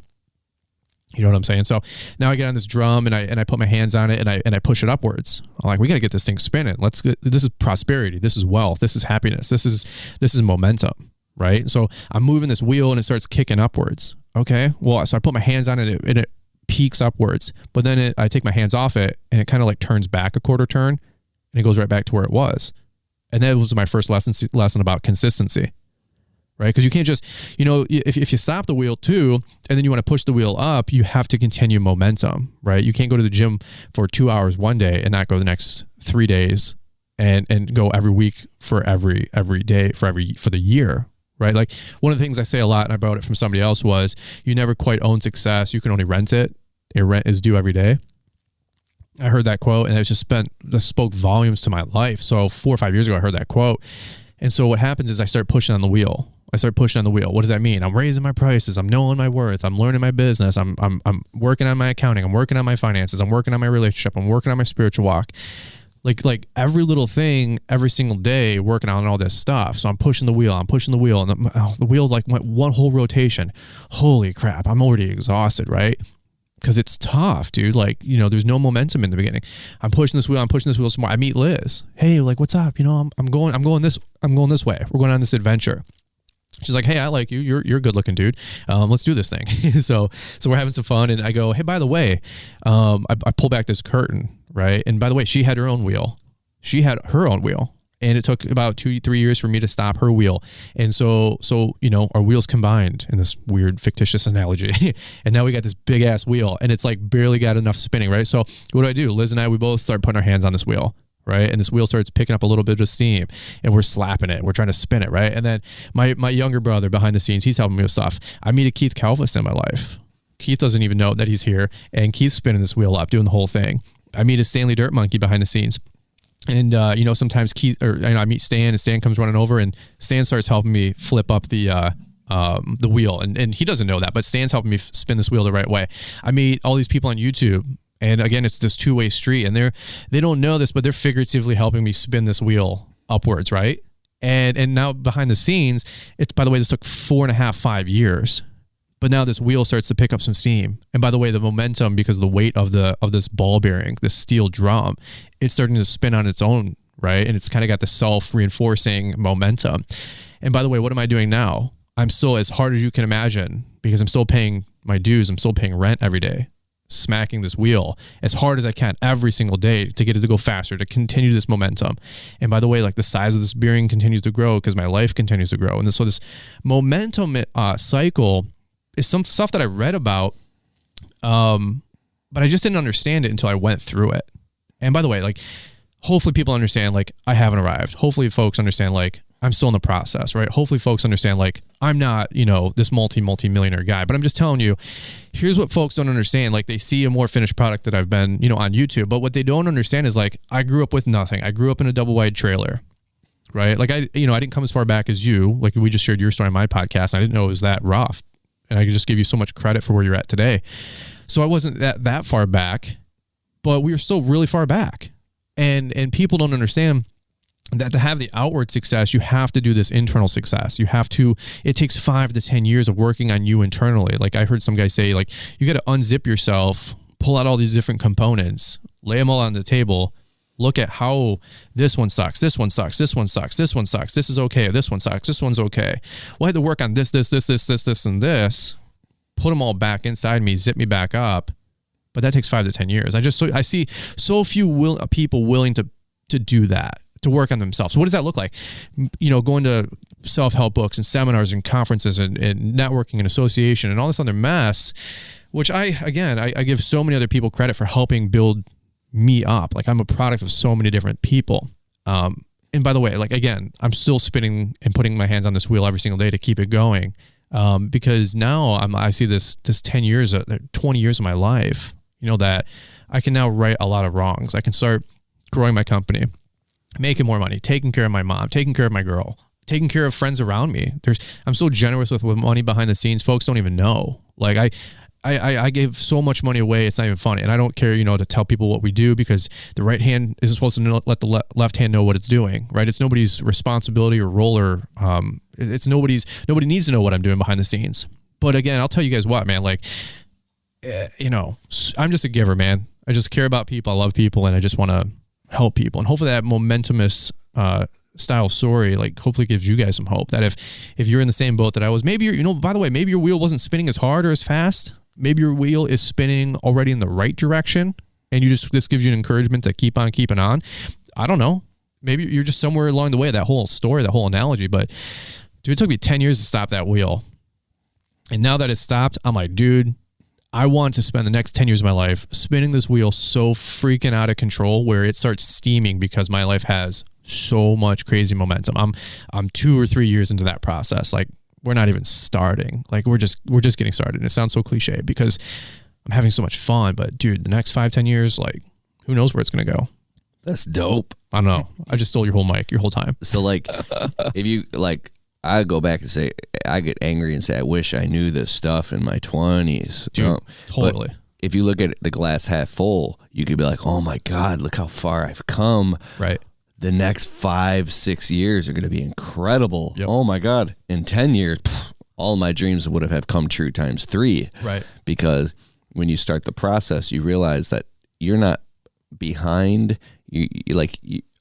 You know what I'm saying? So now I get on this drum and I put my hands on it and I push it upwards. I'm like, we got to get this thing spinning. This is prosperity. This is wealth. This is happiness. This is momentum, right? So I'm moving this wheel and it starts kicking upwards. Okay. Well, so I put my hands on it and it peaks upwards, but then I take my hands off it and it kind of like turns back a quarter turn and it goes right back to where it was. And that was my first lesson about consistency. Right? Because you can't just, if you stop the wheel too, and then you want to push the wheel up, you have to continue momentum, right? You can't go to the gym for 2 hours one day and not go the next 3 days and go every week for every day for the year, right? Like one of the things I say a lot, and I borrowed it from somebody else, was you never quite own success. You can only rent it. Your rent is due every day. I heard that quote and that spoke volumes to my life. So 4 or 5 years ago, I heard that quote. And so what happens is I start pushing on the wheel. What does that mean? I'm raising my prices. I'm knowing my worth. I'm learning my business. I'm working on my accounting. I'm working on my finances. I'm working on my relationship. I'm working on my spiritual walk. Like every little thing, every single day, working on all this stuff. So I'm pushing the wheel. And the wheel like went one whole rotation. Holy crap. I'm already exhausted, right? Because it's tough, dude. Like, there's no momentum in the beginning. I'm pushing this wheel some more. I meet Liz. Hey, like, what's up? I'm going this way. We're going on this adventure. She's like, hey, I like you. You're a good looking dude. Let's do this thing. So we're having some fun. And I go, hey, by the way, I pull back this curtain, right? And by the way, she had her own wheel. And it took about 2-3 years for me to stop her wheel. And so our wheels combined in this weird fictitious analogy. And now we got this big ass wheel and it's like barely got enough spinning, right? So what do? Liz and I, we both start putting our hands on this wheel. Right. And this wheel starts picking up a little bit of steam and we're slapping it. We're trying to spin it. Right. And then my younger brother behind the scenes, he's helping me with stuff. I meet a Keith Kalfas in my life. Keith doesn't even know that he's here. And Keith's spinning this wheel up, doing the whole thing. I meet a Stanley Dirt Monkey behind the scenes. And, sometimes I meet Stan and Stan comes running over and Stan starts helping me flip up the wheel. And he doesn't know that, but Stan's helping me spin this wheel the right way. I meet all these people on YouTube. And again, it's this two-way street and they don't know this, but they're figuratively helping me spin this wheel upwards. Right. And now behind the scenes, by the way, this took 4.5 years, but now this wheel starts to pick up some steam. And by the way, the momentum, because of the weight of this ball bearing, this steel drum, it's starting to spin on its own. Right. And it's kind of got the self-reinforcing momentum. And by the way, what am I doing now? I'm still, as hard as you can imagine, because I'm still paying my dues. I'm still paying rent every day. Smacking this wheel as hard as I can every single day to get it to go faster, to continue this momentum. And by the way, like the size of this bearing continues to grow because my life continues to grow. And so this momentum cycle is some stuff that I read about, but I just didn't understand it until I went through it. And by the way, like hopefully people understand, like I haven't arrived. Hopefully folks understand, like I'm still in the process, right? Hopefully folks understand, like I'm not, this multi-millionaire guy, but I'm just telling you, here's what folks don't understand. Like they see a more finished product that I've been, on YouTube, but what they don't understand is like, I grew up with nothing. I grew up in a double wide trailer, right? Like I didn't come as far back as you. Like we just shared your story on my podcast. I didn't know it was that rough. And I could just give you so much credit for where you're at today. So I wasn't that far back, but we were still really far back. And people don't understand that to have the outward success, you have to do this internal success. It takes 5 to 10 years of working on you internally. Like I heard some guy say, like, you got to unzip yourself, pull out all these different components, lay them all on the table, look at how this one sucks, this one sucks, this one sucks, this one sucks, this is okay, this one sucks, this one's okay. Well, I had to work on this, and this, put them all back inside me, zip me back up. But that takes 5 to 10 years. I see so few people willing to do that, to work on themselves. So what does that look like? Going to self-help books and seminars and conferences and networking and association and all this other mess, which I give so many other people credit for helping build me up. Like I'm a product of so many different people. And by the way, like, again, I'm still spinning and putting my hands on this wheel every single day to keep it going. Because now I see this 10 years, 20 years of my life, that I can now right a lot of wrongs. I can start growing my company, making more money, taking care of my mom, taking care of my girl, taking care of friends around me. I'm so generous with money behind the scenes. Folks don't even know. Like I gave so much money away. It's not even funny. And I don't care, to tell people what we do, because the right hand isn't supposed to let the left hand know what it's doing, right? It's nobody's responsibility or role, or nobody needs to know what I'm doing behind the scenes. But again, I'll tell you guys what, man, like I'm just a giver, man. I just care about people. I love people, and I just want to help people. And hopefully that momentumous style story, like, hopefully gives you guys some hope that if you're in the same boat that I was, maybe by the way, maybe your wheel wasn't spinning as hard or as fast. Maybe your wheel is spinning already in the right direction, and this gives you an encouragement to keep on keeping on. I don't know. Maybe you're just somewhere along the way, that whole story, that whole analogy. But dude, it took me 10 years to stop that wheel. And now that it's stopped, I'm like, dude, I want to spend the next 10 years of my life spinning this wheel so freaking out of control where it starts steaming because my life has so much crazy momentum. I'm 2 or 3 years into that process. Like, we're not even starting. Like, we're just getting started. And it sounds so cliche because I'm having so much fun. But dude, the next 5-10 years, like, who knows where it's going to go? That's dope. I don't know. I just stole your whole mic, your whole time. So like, if you like, I go back and say, I get angry and say, I wish I knew this stuff in my 20s. Dude, totally. But if you look at the glass half full, you could be like, oh my God, look how far I've come. Right. The next 5-6 years are going to be incredible. Yep. Oh my God. In 10 years, all my dreams would have come true times 3. Right. Because when you start the process, you realize that you're not behind.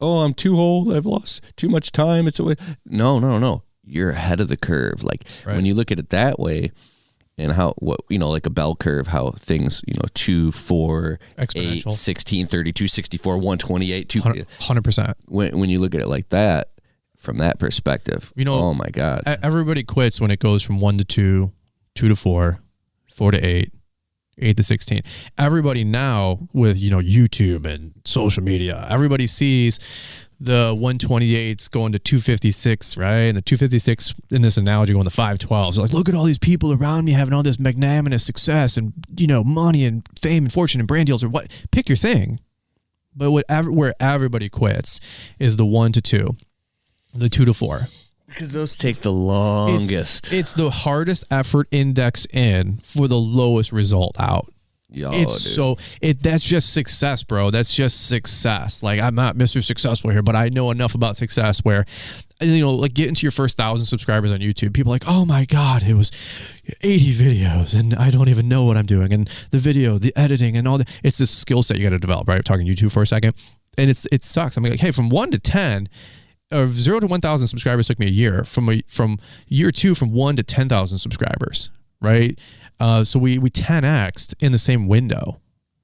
Oh, I'm too old. I've lost too much time. It's a way. No. You're ahead of the curve. Like, when you look at it that way, and like a bell curve, how things, 2, 4, 8, 16, 32, 64, 128, 100%. When you look at it like that, from that perspective, oh my God. Everybody quits when it goes from 1 to 2, 2 to 4, 4 to 8. 8 to 16. Everybody now with, YouTube and social media, everybody sees the 128s going to 256, right? And the 256 in this analogy going to 512s. Like, look at all these people around me having all this magnanimous success and, money and fame and fortune and brand deals or what. Pick your thing. But where everybody quits is the 1 to 2, the 2 to 4. Because those take the longest. It's the hardest effort index in for the lowest result out. That's just success, bro. That's just success. Like, I'm not Mr. Successful here, but I know enough about success where, like, getting to your first 1,000 subscribers on YouTube, people are like, oh my God, it was 80 videos and I don't even know what I'm doing. And the video, the editing and all that. It's this skill set you got to develop, right? I'm talking YouTube for a second. And it sucks. I'm like, hey, from 1 to 10, 0 to 1,000 subscribers took me a year. From year 2, from 1 to 10,000 subscribers, right? So we 10x'd in the same window,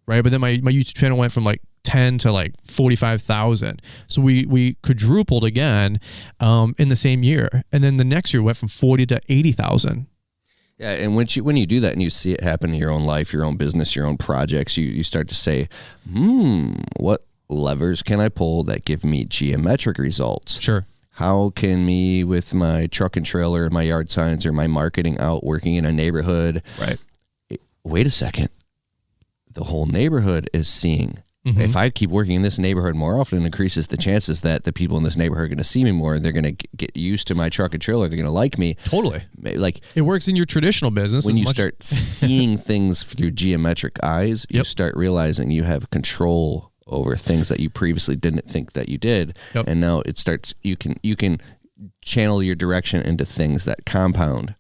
right? But then my YouTube channel went from like 10 to like 45,000. So we quadrupled again in the same year, and then the next year went from 40 to 80,000. Yeah, and when you do that and you see it happen in your own life, your own business, your own projects, you start to say, what levers can I pull that give me geometric results? Sure. How can me with my truck and trailer, my yard signs, or my marketing out working in a neighborhood? Right. Wait a second. The whole neighborhood is seeing. Mm-hmm. If I keep working in this neighborhood more often, it increases the chances that the people in this neighborhood are going to see me more. They're going to get used to my truck and trailer. They're going to like me. Totally. Like, it works in your traditional business. When you start seeing things through geometric eyes, you start realizing you have control over things that you previously didn't think that you did. Yep. And now it starts, you can channel your direction into things that compound.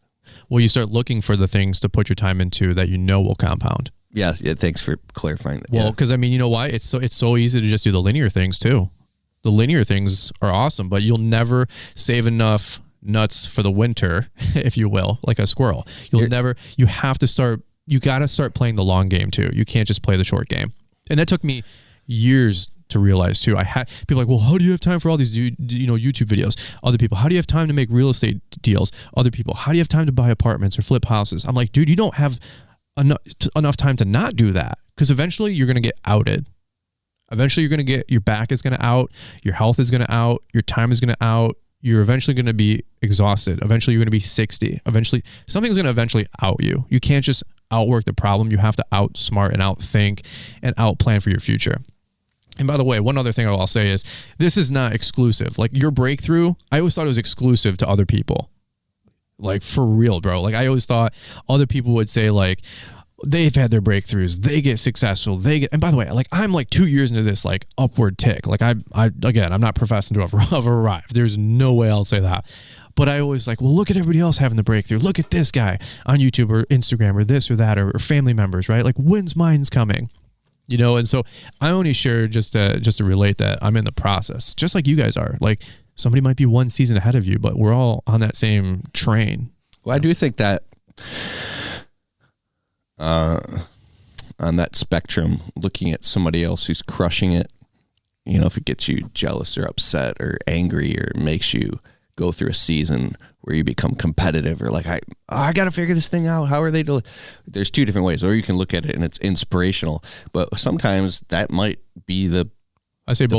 Well, you start looking for the things to put your time into that will compound. Yeah, thanks for clarifying that. Well, because you know why? It's so easy to just do the linear things too. The linear things are awesome, but you'll never save enough nuts for the winter, if you will, like a squirrel. You got to start playing the long game too. You can't just play the short game. And that took me years to realize too. I had people like, well, how do you have time for all these YouTube videos? Other people, how do you have time to make real estate deals? Other people, how do you have time to buy apartments or flip houses? I'm like, dude, you don't have enough time to not do that, because eventually you're going to get outed. Eventually you're going to get, your back is going to out, your health is going to out, your time is going to out. You're eventually going to be exhausted. Eventually you're going to be 60. Eventually something's going to eventually out you. You can't just outwork the problem. You have to outsmart and outthink and outplan for your future. And by the way, one other thing I'll say is this is not exclusive. Like, your breakthrough, I always thought it was exclusive to other people. Like, for real, bro. Like, I always thought other people would say, like, they've had their breakthroughs, they get successful, and by the way, like, I'm like 2 years into this like upward tick. Like, I'm not professing to have arrived. There's no way I'll say that. But I always like, well, look at everybody else having the breakthrough. Look at this guy on YouTube or Instagram or this or that or family members, right? Like, when's mine's coming? You know, and so I only share just to relate that I'm in the process, just like you guys are. Like, somebody might be one season ahead of you, but we're all on that same train. Well, I do think that on that spectrum, looking at somebody else who's crushing it, you know, if it gets you jealous or upset or angry or makes you go through a season where you become competitive or like, I got to figure this thing out. How are they There's two different ways. Or you can look at it and it's inspirational, but sometimes that might be the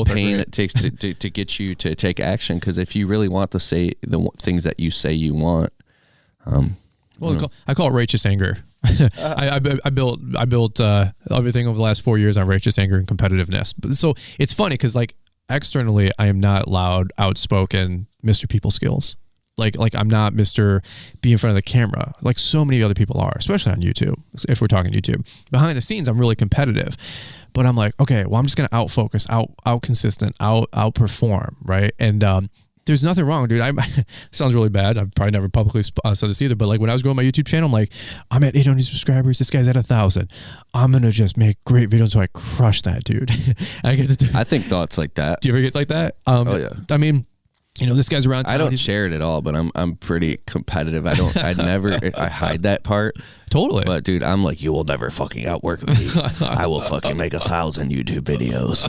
pain it takes to get you to take action. Because if you really want to say the things that you say you want, I call it righteous anger. I built everything over the last 4 years on righteous anger and competitiveness. But so it's funny because like externally, I am not loud, outspoken, Mr. People Skills. Like I'm not Mr. Be in front of the camera like so many other people are, especially on YouTube. If we're talking YouTube, behind the scenes, I'm really competitive. But I'm like, okay, well, I'm just gonna out-focus, out-consistent, outperform, right? And there's nothing wrong, dude. Sounds really bad. I've probably never publicly said this either, but like when I was growing my YouTube channel, I'm like, I'm at 800 subscribers. This guy's at 1,000. I'm going to just make great videos so I crush that, dude. I think thoughts like that. Do you ever get like that? Oh, yeah. I mean, you know, this guy's around town. I don't share it at all, but I'm pretty competitive. I hide that part. Totally. But dude, I'm like, you will never fucking outwork me. I will fucking make 1,000 YouTube videos.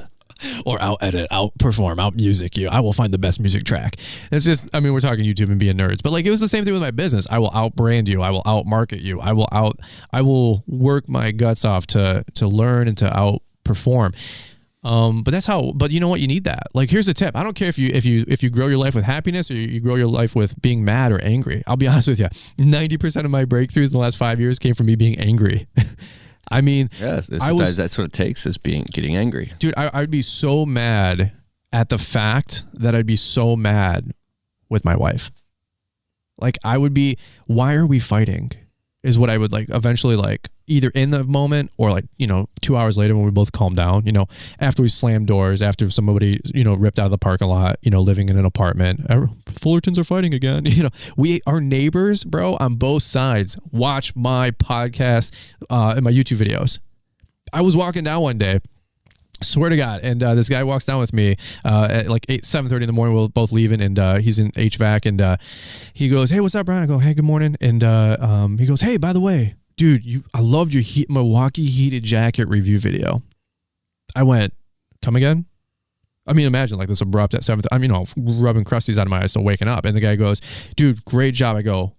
Or out-edit, out-perform, out-music you. I will find the best music track. It's just, I mean, we're talking YouTube and being nerds, but like it was the same thing with my business. I will out-brand you. I will out-market you. I will work my guts off to learn and to out-perform. But you know what? You need that. Like, here's a tip. I don't care if you grow your life with happiness or you grow your life with being mad or angry. I'll be honest with you. 90% of my breakthroughs in the last 5 years came from me being angry. I mean, yes, sometimes that's what it takes is getting angry. Dude, I'd be so mad at the fact that I'd be so mad with my wife. Like I would be, why are we fighting? Is what I would like eventually like either in the moment or like, you know, 2 hours later when we both calm down, you know, after we slammed doors, after somebody, you know, ripped out of the parking lot, you know, living in an apartment, Fullertons are fighting again. You know, our neighbors, bro, on both sides watch my podcast and my YouTube videos. I was walking down one day, swear to God, and this guy walks down with me at like 7:30 in the morning. We're both leaving, and he's in HVAC, and he goes, "Hey, what's up, Brian?" I go, "Hey, good morning," and he goes, "Hey, by the way, dude, I loved your Milwaukee heated jacket review video." I went, "Come again?" I mean, imagine like this abrupt at 7:30. I'm, you know, rubbing crusties out of my eyes, still waking up, and the guy goes, "Dude, great job." I go,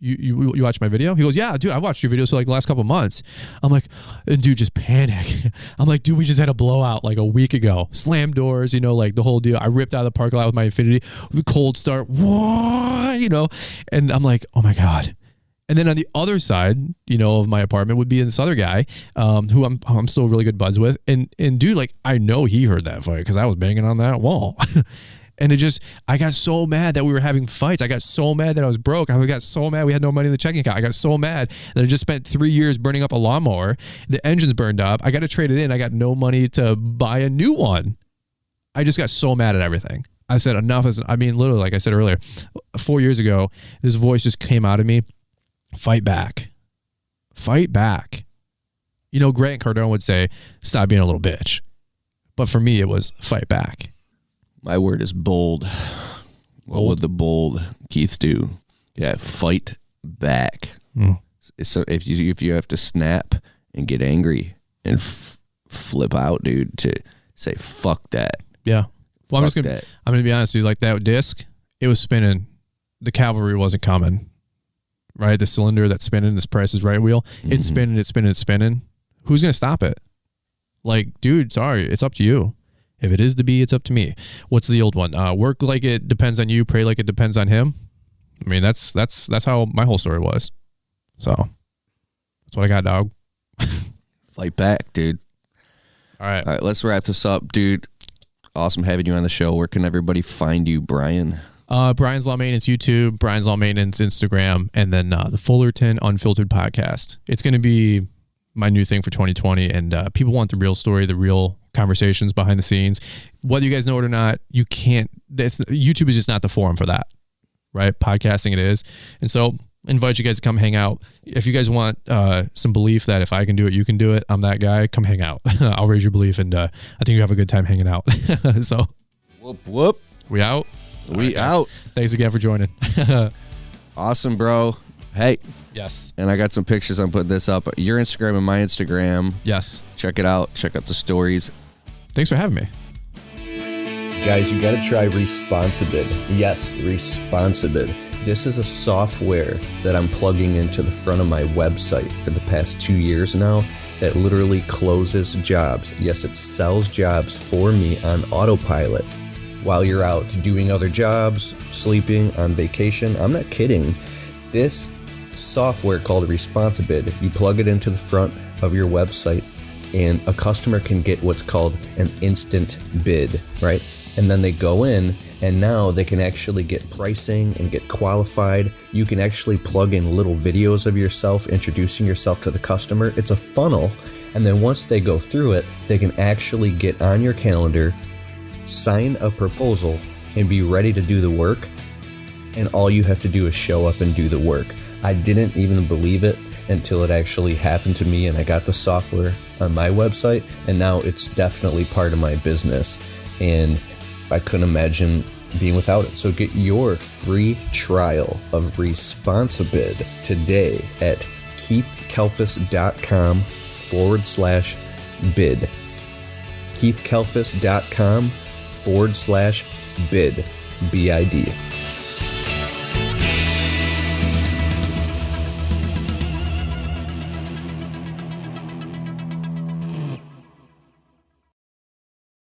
You watched my video? He goes, "Yeah, dude, I watched your videos for like the last couple of months." I'm like, and dude, just panic. I'm like, dude, we just had a blowout like a week ago. Slam doors, you know, like the whole deal. I ripped out of the parking lot with my Infinity. Cold start, what? You know? And I'm like, oh my God. And then on the other side, you know, of my apartment would be this other guy who I'm still really good buds with. And dude, like, I know he heard that fight because I was banging on that wall. And I got so mad that we were having fights. I got so mad that I was broke. I got so mad we had no money in the checking account. I got so mad that I just spent 3 years burning up a lawnmower. The engine's burned up. I got to trade it in. I got no money to buy a new one. I just got so mad at everything. I said enough I mean, literally, like I said earlier, 4 years ago, this voice just came out of me. Fight back. Fight back. You know, Grant Cardone would say, stop being a little bitch. But for me, it was fight back. My word is bold. What would the bold Keith do? Yeah, fight back. So if you have to snap and get angry and flip out, dude, to say fuck that. Yeah. Well, I'm gonna be honest with you. Like that disc, it was spinning. The cavalry wasn't coming. Right, the cylinder that's spinning, this Price is Right wheel, it's spinning, it's spinning, it's spinning. Who's gonna stop it? Like, dude, sorry, it's up to you. If it is to be, it's up to me. What's the old one? Work like it depends on you, pray like it depends on him. I mean, that's how my whole story was. So that's what I got, dog. Fight back, dude. All right, let's wrap this up, dude. Awesome having you on the show. Where can everybody find you, Brian? Brian's Law Maintenance YouTube, Brian's Law Maintenance Instagram, and then the Fullerton Unfiltered podcast. It's going to be my new thing for 2020, and people want the real story, the real conversations behind the scenes. Whether you guys know it or not, you can't. YouTube is just not the forum for that. right? Podcasting it is. And so invite you guys to come hang out. If you guys want some belief that if I can do it, you can do it, I'm that guy, come hang out. I'll raise your belief, and I think you have a good time hanging out. So Whoop, whoop. we out. We out. Thanks again for joining. Awesome, bro. Hey. Yes. And I got some pictures. I'm putting this up. Your Instagram and my Instagram. Yes. Check it out. Check out the stories. Thanks for having me. Guys, you got to try Responsibid. Yes, Responsibid. This is a software that I'm plugging into the front of my website for the past 2 years now that literally closes jobs. Yes, it sells jobs for me on autopilot while you're out doing other jobs, sleeping, on vacation. I'm not kidding. This software called Responsibid, you plug it into the front of your website and a customer can get what's called an instant bid, right? And then they go in and now they can actually get pricing and get qualified. You can actually plug in little videos of yourself introducing yourself to the customer. It's a funnel. And then once they go through it, they can actually get on your calendar, sign a proposal, and be ready to do the work. And all you have to do is show up and do the work. I didn't even believe it until it actually happened to me and I got the software on my website, and now it's definitely part of my business. And I couldn't imagine being without it. So get your free trial of Responsibid today at keithkalfas.com/bid. keithkalfas.com/bid. BID.